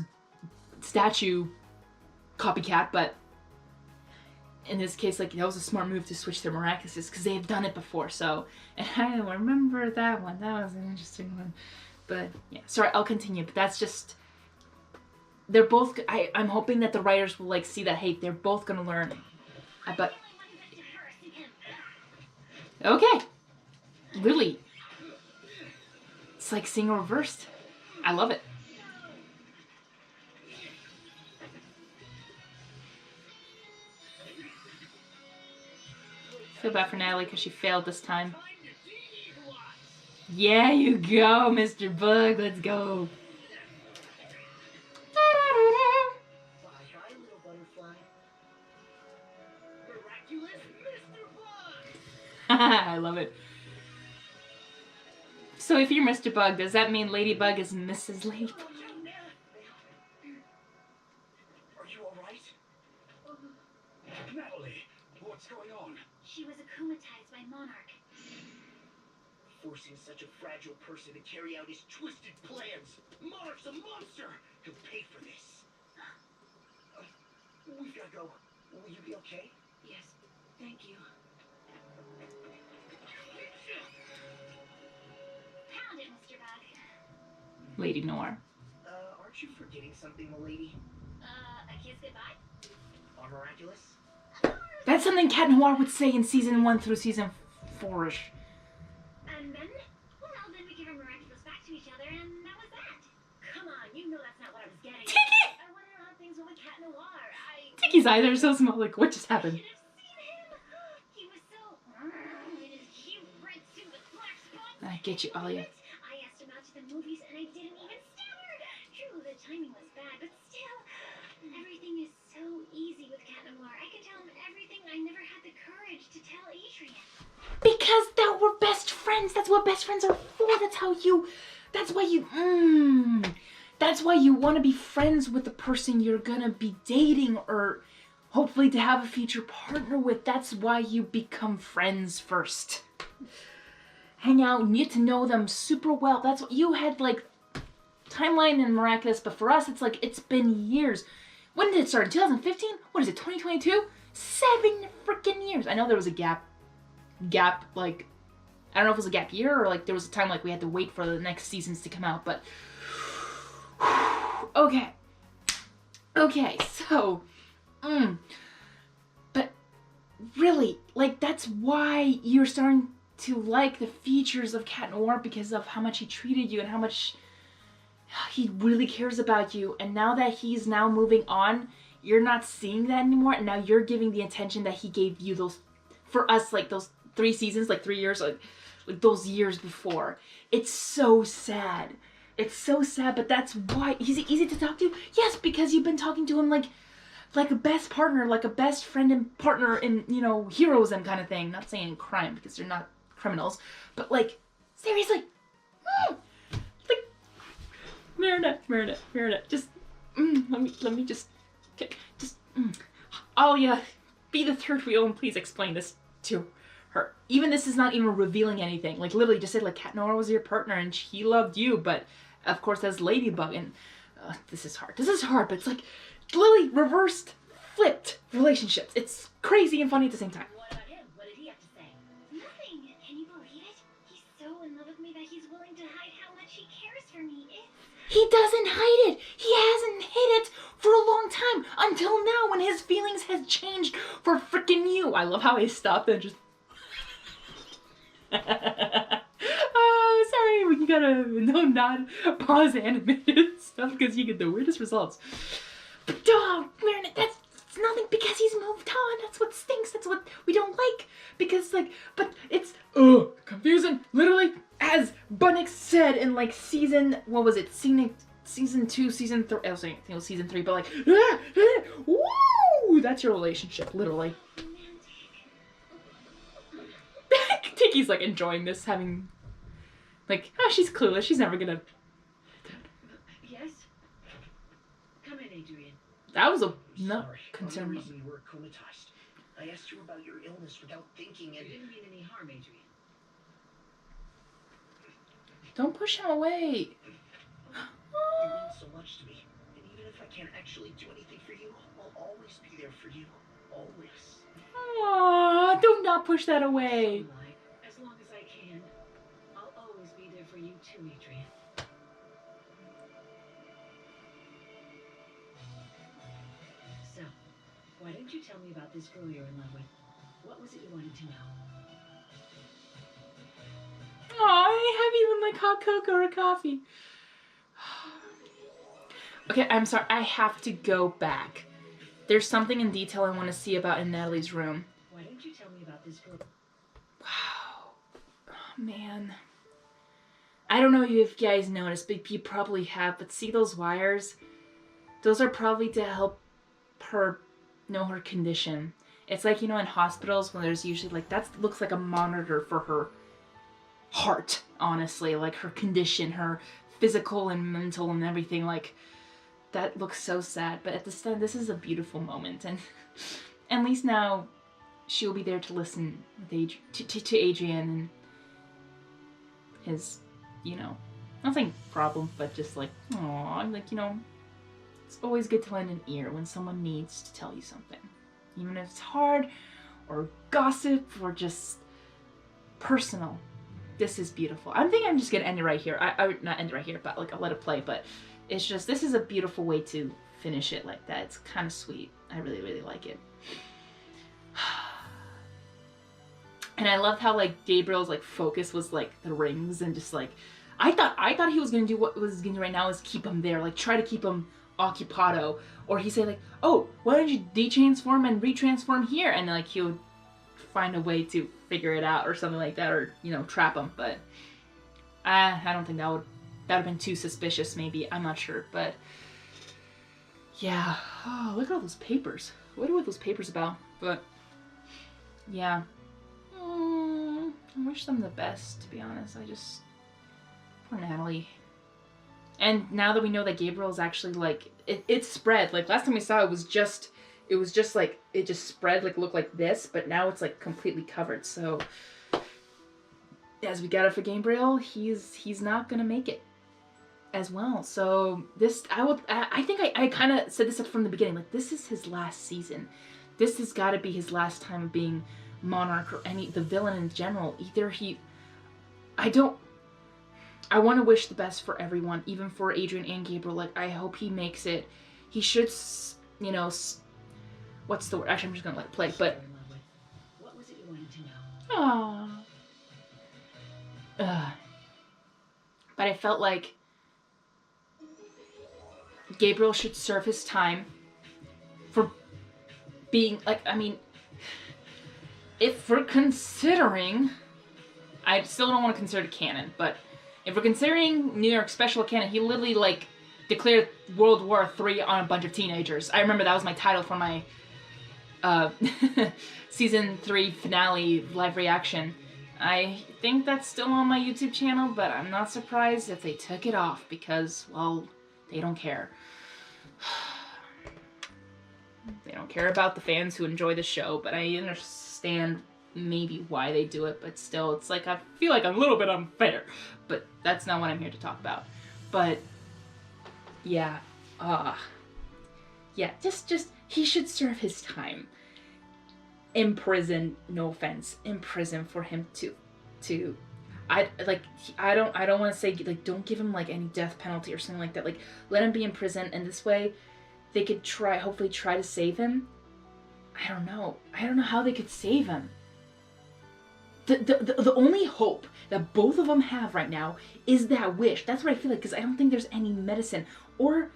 Speaker 1: statue copycat, but in this case, like, that was a smart move to switch their Miraculouses, because they have done it before. So, and I remember that one. That was an interesting one. But yeah, sorry, I'll continue. But that's just, they're both, I'm hoping that the writers will like see that, hey, they're both gonna learn. But okay, Lily, it's like seeing a reversed. I love it. Feel bad for Natalie because she failed this time. Yeah, you go, Mr. Bug. Let's go.
Speaker 4: Bye, little butterfly. Miraculous Mr. Bug!
Speaker 1: I love it. So if you're Mr. Bug, does that mean Ladybug is Mrs. Ladybug?
Speaker 6: Are you alright? Natalie, what's going on?
Speaker 2: She was akumatized by Monarch.
Speaker 4: Forcing such a fragile person to carry out his twisted plans. Monarch's a monster! He'll pay for this. We've gotta go. Will you be okay?
Speaker 7: Yes, thank you.
Speaker 2: Pound it, Mr. Bug.
Speaker 1: Lady Noir.
Speaker 4: Aren't you forgetting something, milady?
Speaker 2: A kiss goodbye?
Speaker 4: On Miraculous?
Speaker 1: That's something Cat Noir would say in season 1 through season 4-ish.
Speaker 2: And then? Well, then we gave our Miraculous back to each other, and that was that.
Speaker 7: Come on, you know that's not what I was getting.
Speaker 1: Tiki!
Speaker 2: I want to know how things went with Cat Noir.
Speaker 1: Tiki's eyes are so small. Like, what just happened?
Speaker 2: Should have seen him. He was so in his cute red suit with black spots.
Speaker 1: I get you, Alia.
Speaker 2: I asked him out to the movies, and I didn't even stammer. True, the timing was bad, but still, everything is so easy with Cat Noir. I could tell him everything. I never had the courage to tell Adrian.
Speaker 1: Because they were best friends. That's what best friends are for. That's why you that's why you want to be friends with the person you're gonna be dating, or hopefully to have a future partner with. That's why you become friends first. Hang out and get to know them super well. That's what you had, like, timeline in Miraculous, but for us it's like, it's been years. When did it start? 2015? What is it, 2022? 7 freaking years. I know there was a gap, like, I don't know if it was a gap year or like there was a time like we had to wait for the next seasons to come out, but okay. Okay, so, but really, like, that's why you're starting to like the features of Cat Noir, because of how much he treated you and how much he really cares about you. And now that he's now moving on, you're not seeing that anymore, and now you're giving the attention that he gave you those, for us, like those 3 seasons, like 3 years, like those years before. It's so sad. It's so sad, but that's why. Is he easy to talk to? Yes, because you've been talking to him like a best partner, like a best friend and partner in, you know, heroes and kind of thing. Not saying crime, because they're not criminals, but like, seriously. Like, Meredith, just, let me just, oh yeah, be the third wheel and please explain this to her. Even this is not even revealing anything. Like, literally just say, like, Cat Noir was your partner and he loved you, but of course that's Ladybug, and this is hard, but it's like, literally reversed, flipped relationships. It's crazy and funny at the same time.
Speaker 7: What about him? What did he have to say?
Speaker 2: Nothing. Can you believe it? He's so in love with me that he's willing to hide how much he cares for me.
Speaker 1: He doesn't hide it. He hasn't hid it for a long time, until now when his feelings has changed for freaking you. I love how he stopped and just oh, sorry, we gotta not pause animated stuff because you get the weirdest results. But Marinette, that's nothing, because he's moved on. That's what stinks. That's what we don't like. Because, like, but it's confusing. Literally, as Bunnix said in like season, what was it? Season 2, season 3. I was saying, I think it was season 3, but like, woo! That's your relationship, literally. Tiki's like enjoying this, having like, oh, she's clueless. She's never gonna.
Speaker 7: Yes? Come in, Adrian.
Speaker 1: That was a no
Speaker 4: Sorry,
Speaker 1: concern.
Speaker 4: only reason you were comatized. I asked you about your illness without thinking,
Speaker 7: You
Speaker 4: and
Speaker 7: didn't mean any harm, Adrian.
Speaker 1: Don't push him away.
Speaker 4: you mean so much to me. And even if I can't actually do anything for you, I'll always be there for you. Always.
Speaker 1: Aww, do not push that away.
Speaker 7: So am I. As long as I can, I'll always be there for you too, Adrian. So, why didn't you tell me about this girl you're in love with? What was it you wanted to know?
Speaker 1: Aw, I have even like hot cocoa or coffee. Okay, I'm sorry. I have to go back. There's something in detail I want to see about in Natalie's room.
Speaker 7: Why didn't you tell me about this girl?
Speaker 1: Wow. Oh, man. I don't know if you guys noticed, but you probably have, but see those wires? Those are probably to help her know her condition. It's like, you know, in hospitals when there's usually like, that looks like a monitor for her heart, honestly. Like her condition, her physical and mental and everything. Like, that looks so sad. But at this time, this is a beautiful moment. And at least now she'll be there to listen with to Adrian and his, you know, not saying problem, but just like, aw, like, you know, it's always good to lend an ear when someone needs to tell you something. Even if it's hard, or gossip, or just personal. This is beautiful. I think I'm just gonna end it right here. I not end it right here, but like I'll let it play, but it's just, this is a beautiful way to finish it like that. It's kind of sweet. I really, really like it. And I love how like Gabriel's like focus was like the rings, and just like, I thought he was gonna do what was gonna do right now is keep him there, like try to keep him occupado, or he say like, oh, why don't you de-transform and retransform here, and like he would find a way to figure it out or something like that, or, you know, trap him. But I don't think that would have been too suspicious. Maybe, I'm not sure, but yeah. Oh, look at all those papers. What are those papers about? But yeah, I wish them the best, to be honest. I just, poor Natalie. And now that we know that Gabriel is actually like, it spread. Like last time we saw it was just like, it just spread, like looked like this, but now it's like completely covered. So as we got it for Gabriel, he's not gonna make it as well. So this, I think I kind of said this up from the beginning, like this is his last season. this has got to be his last time being Monarch or the villain in general. Either I want to wish the best for everyone, even for Adrian and Gabriel. Like, I hope he makes it. He should, you know, what's the word? Actually, I'm just gonna let it play, but...
Speaker 7: What was it you wanted to know?
Speaker 1: Aww. But I felt like Gabriel should serve his time for being, like, I mean, if we're considering, I still don't want to consider it canon, but if we're considering New York special canon, he literally, like, declared World War III on a bunch of teenagers. I remember that was my title for my season 3 finale live reaction. I think that's still on my YouTube channel, but I'm not surprised if they took it off because, well, they don't care. They don't care about the fans who enjoy the show, but I understand maybe why they do it, but still, it's like, I feel like a little bit unfair, but that's not what I'm here to talk about. But, yeah, yeah, just, he should serve his time in prison, no offense, in prison for him to, I don't want to say, like, don't give him, like, any death penalty or something like that, like, let him be in prison, and this way, they could hopefully try to save him. I don't know how they could save him. The only hope that both of them have right now is that wish. That's what I feel like, because I don't think there's any medicine. Or,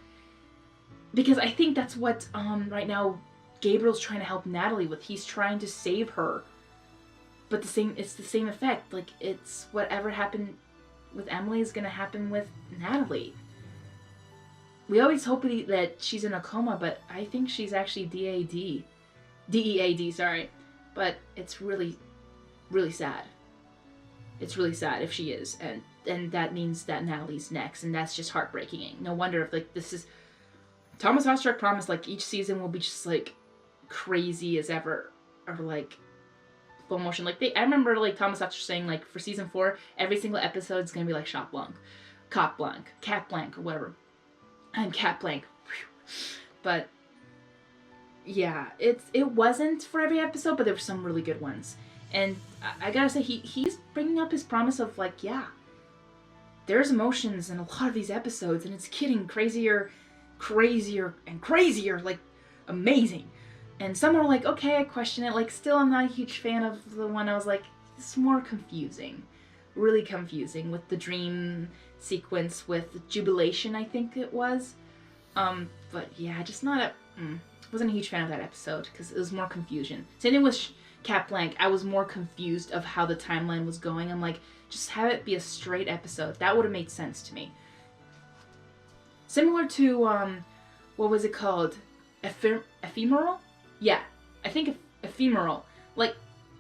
Speaker 1: because I think that's what, right now, Gabriel's trying to help Natalie with. He's trying to save her. But it's the same effect. Like, it's whatever happened with Emily is going to happen with Natalie. We always hope that she's in a coma, but I think she's actually DEAD, sorry. But it's really, really sad. It's really sad if she is, and that means that Natalie's next, and that's just heartbreaking. No wonder if, like, this is... Thomas Osterek promised, like, each season will be just, like, crazy as ever, or, like, full motion. Like, I remember, like, Thomas Osterek saying, like, for season 4, every single episode is gonna be, like, Cat Blanc, or whatever. I'm Cat Blanc. But, yeah, it wasn't for every episode, but there were some really good ones. And I gotta say, he's bringing up his promise of, like, yeah, there's emotions in a lot of these episodes, and it's getting crazier, and crazier, like, amazing. And some are like, okay, I question it, like, still I'm not a huge fan of the one I was like, it's more confusing. Really confusing with the dream sequence with Jubilation, I think it was. But yeah, just not wasn't a huge fan of that episode, because it was more confusion. Same thing with Cat Blanc, I was more confused of how the timeline was going. I'm like, just have it be a straight episode. That would have made sense to me. Similar to, what was it called? Ephemeral? Yeah, I think Ephemeral. Like,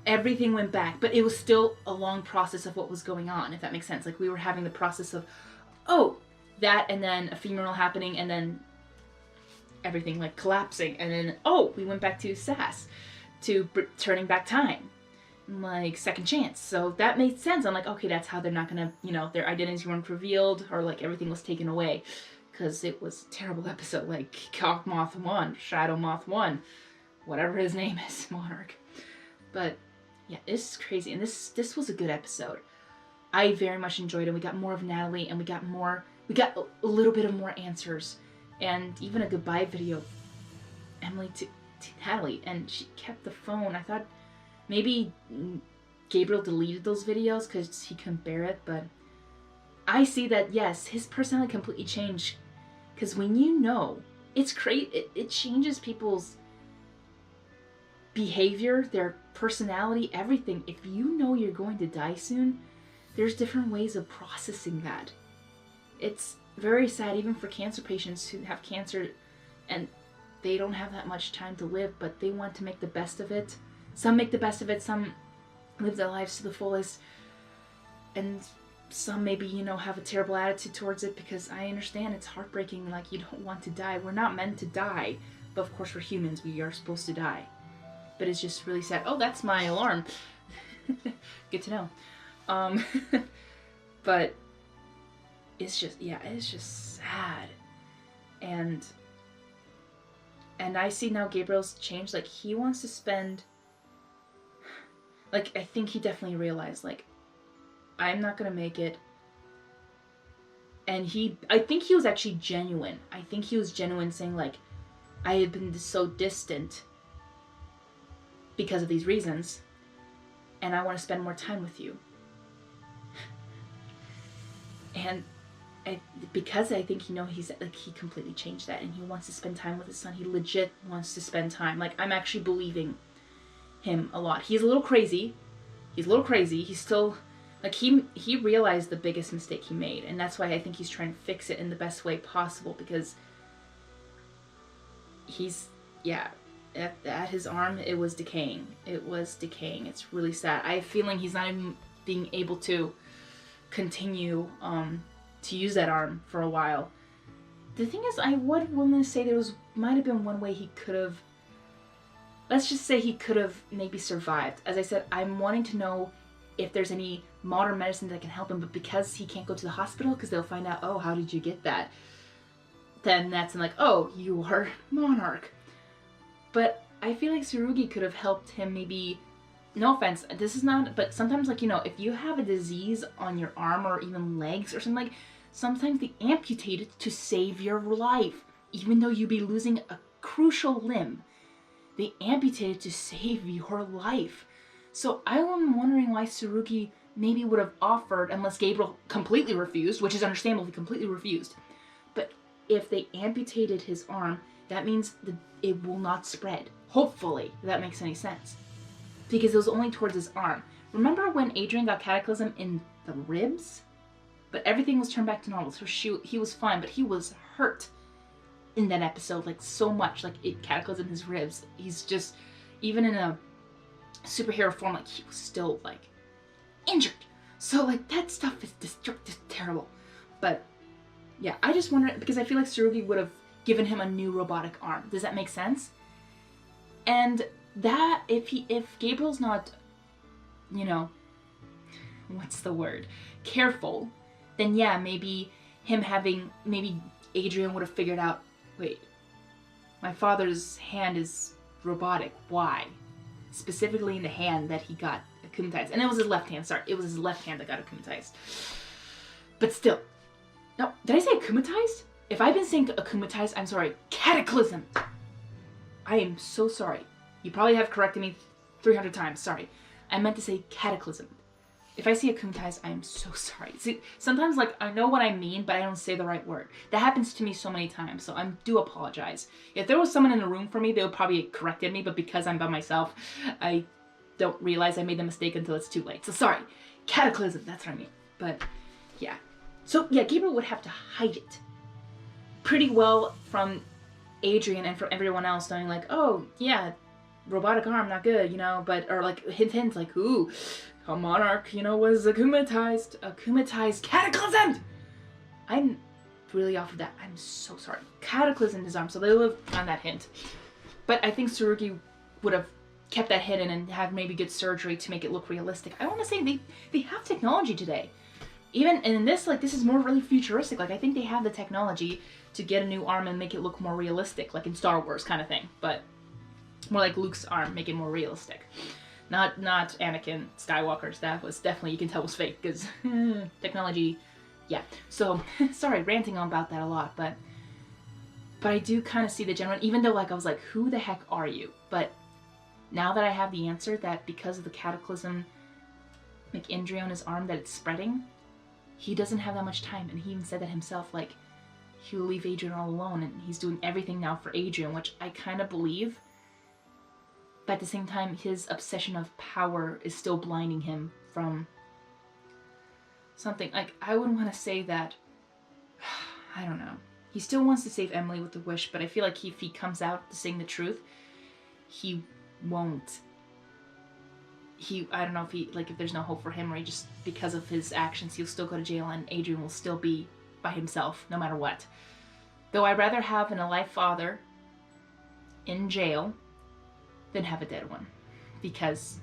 Speaker 1: everything went back, but it was still a long process of what was going on, if that makes sense. Like, we were having the process of, oh, that, and then Ephemeral happening, and then everything, like, collapsing, and then, oh, we went back to SAS, to turning back time. Like, second chance. So that made sense. I'm like, okay, that's how they're not gonna, you know, their identities weren't revealed, or, like, everything was taken away. Because it was a terrible episode, like, Cock Moth 1, Shadow Moth 1, whatever his name is, Monarch. But, yeah, this is crazy, and this was a good episode. I very much enjoyed it. We got more of Natalie, and we got a little bit of more answers, and even a goodbye video of Emily to Natalie, and she kept the phone. I thought maybe Gabriel deleted those videos because he couldn't bear it, but I see that, yes, his personality completely changed, because when you know, it's crazy, it changes people's behavior, their personality, everything. If you know you're going to die soon, there's different ways of processing that. It's very sad, even for cancer patients who have cancer and they don't have that much time to live, but they want to make the best of it. Some make the best of it, some live their lives to the fullest, and some maybe, you know, have a terrible attitude towards it, because I understand it's heartbreaking, like, you don't want to die. We're not meant to die, but of course we're humans, we are supposed to die. But it's just really sad. Oh, that's my alarm. Good to know. But it's just, yeah, it's just sad. And And I see now Gabriel's changed. Like, he wants to spend... Like, I think he definitely realized, like, I'm not gonna make it. And I think he was actually genuine. I think he was genuine saying, like, I had been so distant because of these reasons, and I want to spend more time with you. And because I think, he's like, he completely changed that, and he wants to spend time with his son. He legit wants to spend time. Like, I'm actually believing him a lot. He's a little crazy. He's still, like, he realized the biggest mistake he made, and that's why I think he's trying to fix it in the best way possible, because he's, at his arm, it was decaying. It's really sad. I have a feeling he's not even being able to continue to use that arm for a while. The thing is, I would want to say might have been one way he could have, let's just say he could have maybe survived. As I said, I'm wanting to know if there's any modern medicine that can help him, but because he can't go to the hospital, because they'll find out, oh, how did you get that? Then that's like, oh, you are Monarch. But I feel like Tsurugi could have helped him maybe, no offense, this is not, but sometimes, like, if you have a disease on your arm or even legs or something, like, sometimes they amputate it to save your life. Even though you'd be losing a crucial limb, they amputate it to save your life. So I'm wondering why Tsurugi maybe would have offered, unless Gabriel completely refused, which is understandable, he completely refused. But if they amputated his arm, that means that it will not spread. Hopefully, if that makes any sense. Because it was only towards his arm. Remember when Adrian got cataclysm in the ribs? But everything was turned back to normal, so he was fine, but he was hurt in that episode, like, so much. Like, it cataclysmed his ribs. He's just, even in a superhero form, like, he was still, like, injured. So, like, that stuff is destructive, terrible. But, yeah, I just wonder, because I feel like Tsurugi would have given him a new robotic arm. Does that make sense? And that, if Gabriel's not, what's the word, careful, then yeah, maybe maybe Adrian would have figured out, wait, my father's hand is robotic. Why? Specifically in the hand that he got akumatized. And it was his left hand, sorry. It was his left hand that got akumatized. But still. No, did I say akumatized? If I've been saying akumatized, I'm sorry. Cataclysm! I am so sorry. You probably have corrected me 300 times, sorry. I meant to say cataclysm. If I see akumatized, I am so sorry. See, sometimes, like, I know what I mean, but I don't say the right word. That happens to me so many times, so I do apologize. If there was someone in the room for me, they would probably have corrected me, but because I'm by myself, I don't realize I made the mistake until it's too late. So sorry. Cataclysm, that's what I mean. But, yeah. So, yeah, Gabriel would have to hide it pretty well from Adrian and from everyone else, knowing, like, oh, yeah, robotic arm, not good, but, or, like, hint, like, ooh, a Monarch, was akumatized, cataclysm! I'm really off of that. I'm so sorry. Cataclysm his arm, so they would have gotten that hint. But I think Tsurugi would have kept that hidden and had maybe good surgery to make it look realistic. I want to say they have technology today. Even in this, like, this is more really futuristic. Like, I think they have the technology to get a new arm and make it look more realistic, like in Star Wars kind of thing. But more like Luke's arm, make it more realistic. Not Anakin Skywalker's. That was definitely, you can tell, was fake, because technology, yeah. So, sorry, ranting on about that a lot, but I do kind of see the genuine, even though, like, I was like, who the heck are you? But now that I have the answer, that because of the cataclysm, like, injury on his arm, that it's spreading, he doesn't have that much time, and he even said that himself, like, he'll leave Adrian all alone, and he's doing everything now for Adrian, which I kind of believe. But at the same time, his obsession of power is still blinding him from something. Like, I wouldn't want to say that, I don't know. He still wants to save Emily with the wish, but I feel like if he comes out to saying the truth, he won't. I don't know if if there's no hope for him, or he just, because of his actions, he'll still go to jail and Adrian will still be by himself, no matter what. Though I'd rather have an alive father in jail than have a dead one. Because,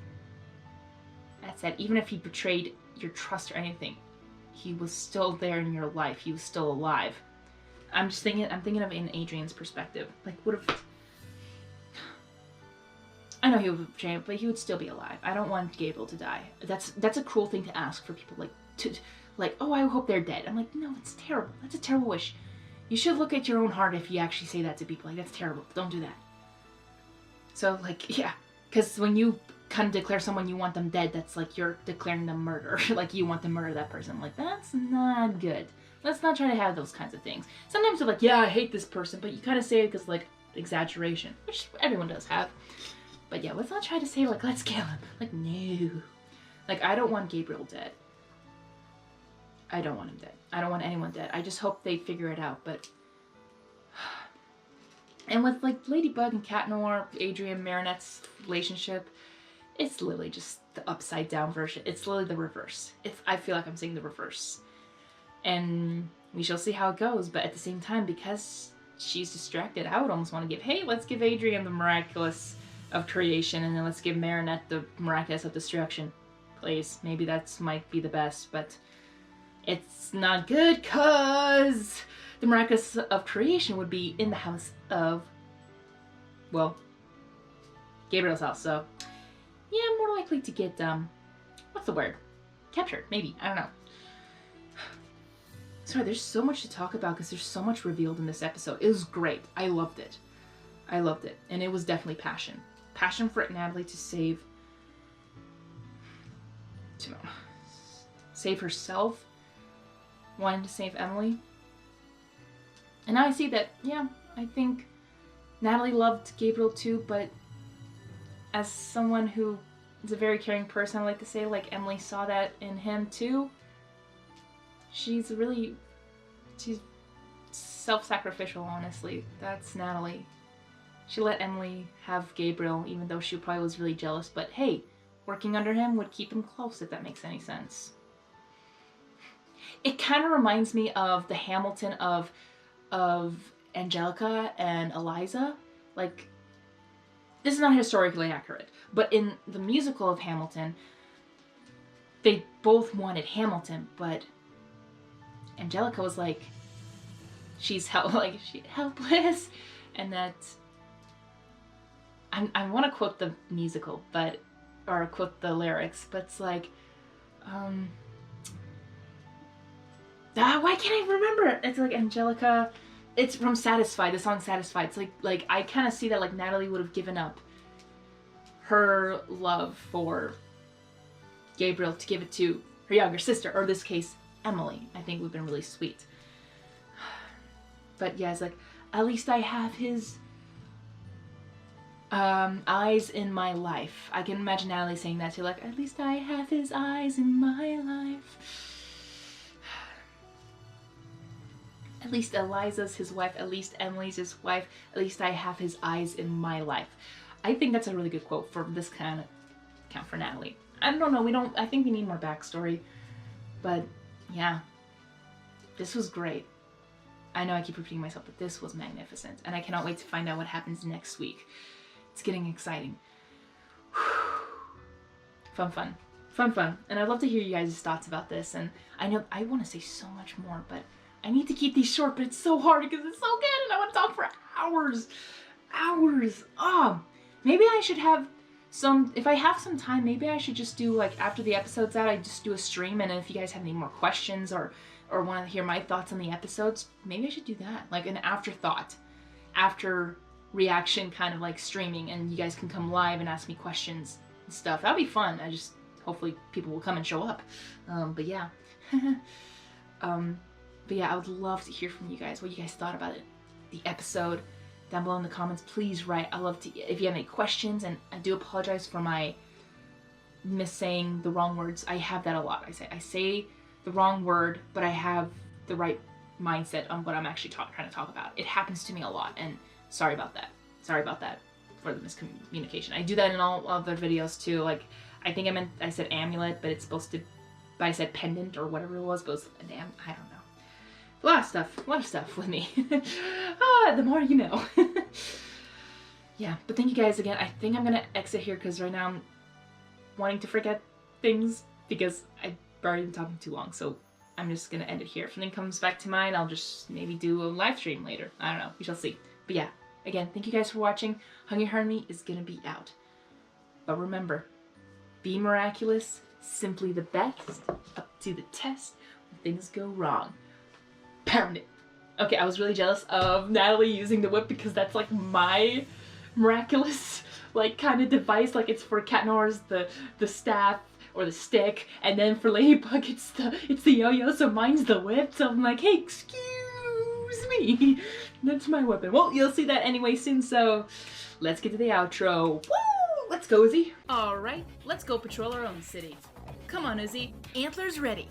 Speaker 1: that said, even if he betrayed your trust or anything, he was still there in your life. He was still alive. I'm thinking of it in Adrian's perspective. Like, what if I know he would change, but he would still be alive. I don't want Gabriel to die. That's a cruel thing to ask for people, like, oh, I hope they're dead. I'm like, no, it's terrible. That's a terrible wish. You should look at your own heart if you actually say that to people. Like, that's terrible. Don't do that. So, like, yeah. Because when you kind of declare someone you want them dead, that's like you're declaring them murder. Like, you want to murder that person. Like, that's not good. Let's not try to have those kinds of things. Sometimes they're like, yeah, I hate this person, but you kind of say it because, like, exaggeration, which everyone does have. But yeah, let's not try to say, like, let's kill him. Like, no. Like, I don't want Gabriel dead. I don't want him dead. I don't want anyone dead. I just hope they figure it out, but... And with, like, Ladybug and Cat Noir, Adrian, Marinette's relationship, it's literally just the upside down version. It's literally the reverse. I feel like I'm seeing the reverse. And we shall see how it goes, but at the same time, because she's distracted, I would almost want to give, hey, let's give Adrian the Miraculous of Creation, and then let's give Marinette the Miraculous of Destruction. Please. Maybe that might be the best, but it's not good, cause the Miraculous of Creation would be in the house of, well, Gabriel's house, so yeah, more likely to get, what's the word? Captured, maybe, I don't know. Sorry, there's so much to talk about because there's so much revealed in this episode. It was great. I loved it. I loved it. And it was definitely passion. Passion for Natalie to save herself, wanting to save Emily. And now I see that, yeah, I think Natalie loved Gabriel too, but as someone who is a very caring person, I like to say, like, Emily saw that in him too. She's self-sacrificial, honestly. That's Natalie. She let Emily have Gabriel, even though she probably was really jealous, but hey, working under him would keep him close, if that makes any sense. It kind of reminds me of the Hamilton of Angelica and Eliza. Like, this is not historically accurate, but in the musical of Hamilton, they both wanted Hamilton, but Angelica was like, she's helpless, and that I want to quote the musical, or quote the lyrics, but it's like, why can't I remember it? It's like Angelica, it's from Satisfied, the song Satisfied. It's like I kind of see that, like, Natalie would have given up her love for Gabriel to give it to her younger sister, or in this case, Emily. I think would have been really sweet. But yeah, it's like, at least I have his eyes in my life. I can imagine Natalie saying that too, like, at least I have his eyes in my life. At least Eliza's his wife, at least Emily's his wife, at least I have his eyes in my life. I think that's a really good quote for this kind of count for Natalie. I don't know, I think we need more backstory, but yeah, this was great. I know I keep repeating myself, but this was magnificent, and I cannot wait to find out what happens next week. It's getting exciting. Fun. And I'd love to hear you guys' thoughts about this, and I know I want to say so much more, but I need to keep these short, but it's so hard because it's so good, and I want to talk for hours. Maybe I should have if I have some time, maybe I should just do, like, after the episode's out, I just do a stream, and if you guys have any more questions or want to hear my thoughts on the episodes, maybe I should do that, like an afterthought, after reaction kind of like streaming, and you guys can come live and ask me questions and stuff. That'd be fun. Hopefully people will come and show up. But yeah. But yeah, I would love to hear from you guys, what you guys thought about it, the episode. Down below in the comments, please write. I love to, if you have any questions, and I do apologize for my missaying the wrong words. I have that a lot. I say the wrong word, but I have the right mindset on what I'm actually trying to talk about. It happens to me a lot, and sorry about that. Sorry about that for the miscommunication. I do that in all other videos too. Like, I think I said amulet, but it's supposed to, but I said pendant or whatever it was, but it was I don't know. A lot of stuff with me. The more you know. Yeah, but thank you guys again. I think I'm gonna exit here because right now I'm wanting to forget things because I've already been talking too long, so I'm just gonna end it here. If something comes back to mind, I'll just maybe do a live stream later. I don't know, we shall see. But yeah, again, thank you guys for watching. Hungry Harmony is gonna be out. But remember, be miraculous, simply the best, up to the test, when things go wrong. Pound it. Okay, I was really jealous of Natalie using the whip because that's like my miraculous like kind of device. Like it's for Cat Noir's the staff or the stick, and then for Ladybug it's the yo-yo, so mine's the whip. So I'm like, hey, excuse me, that's my weapon. Well, you'll see that anyway soon, so let's get to the outro. Woo! Let's go, Özzi. Alright, let's go patrol our own city. Come on, Özzi. Antlers ready.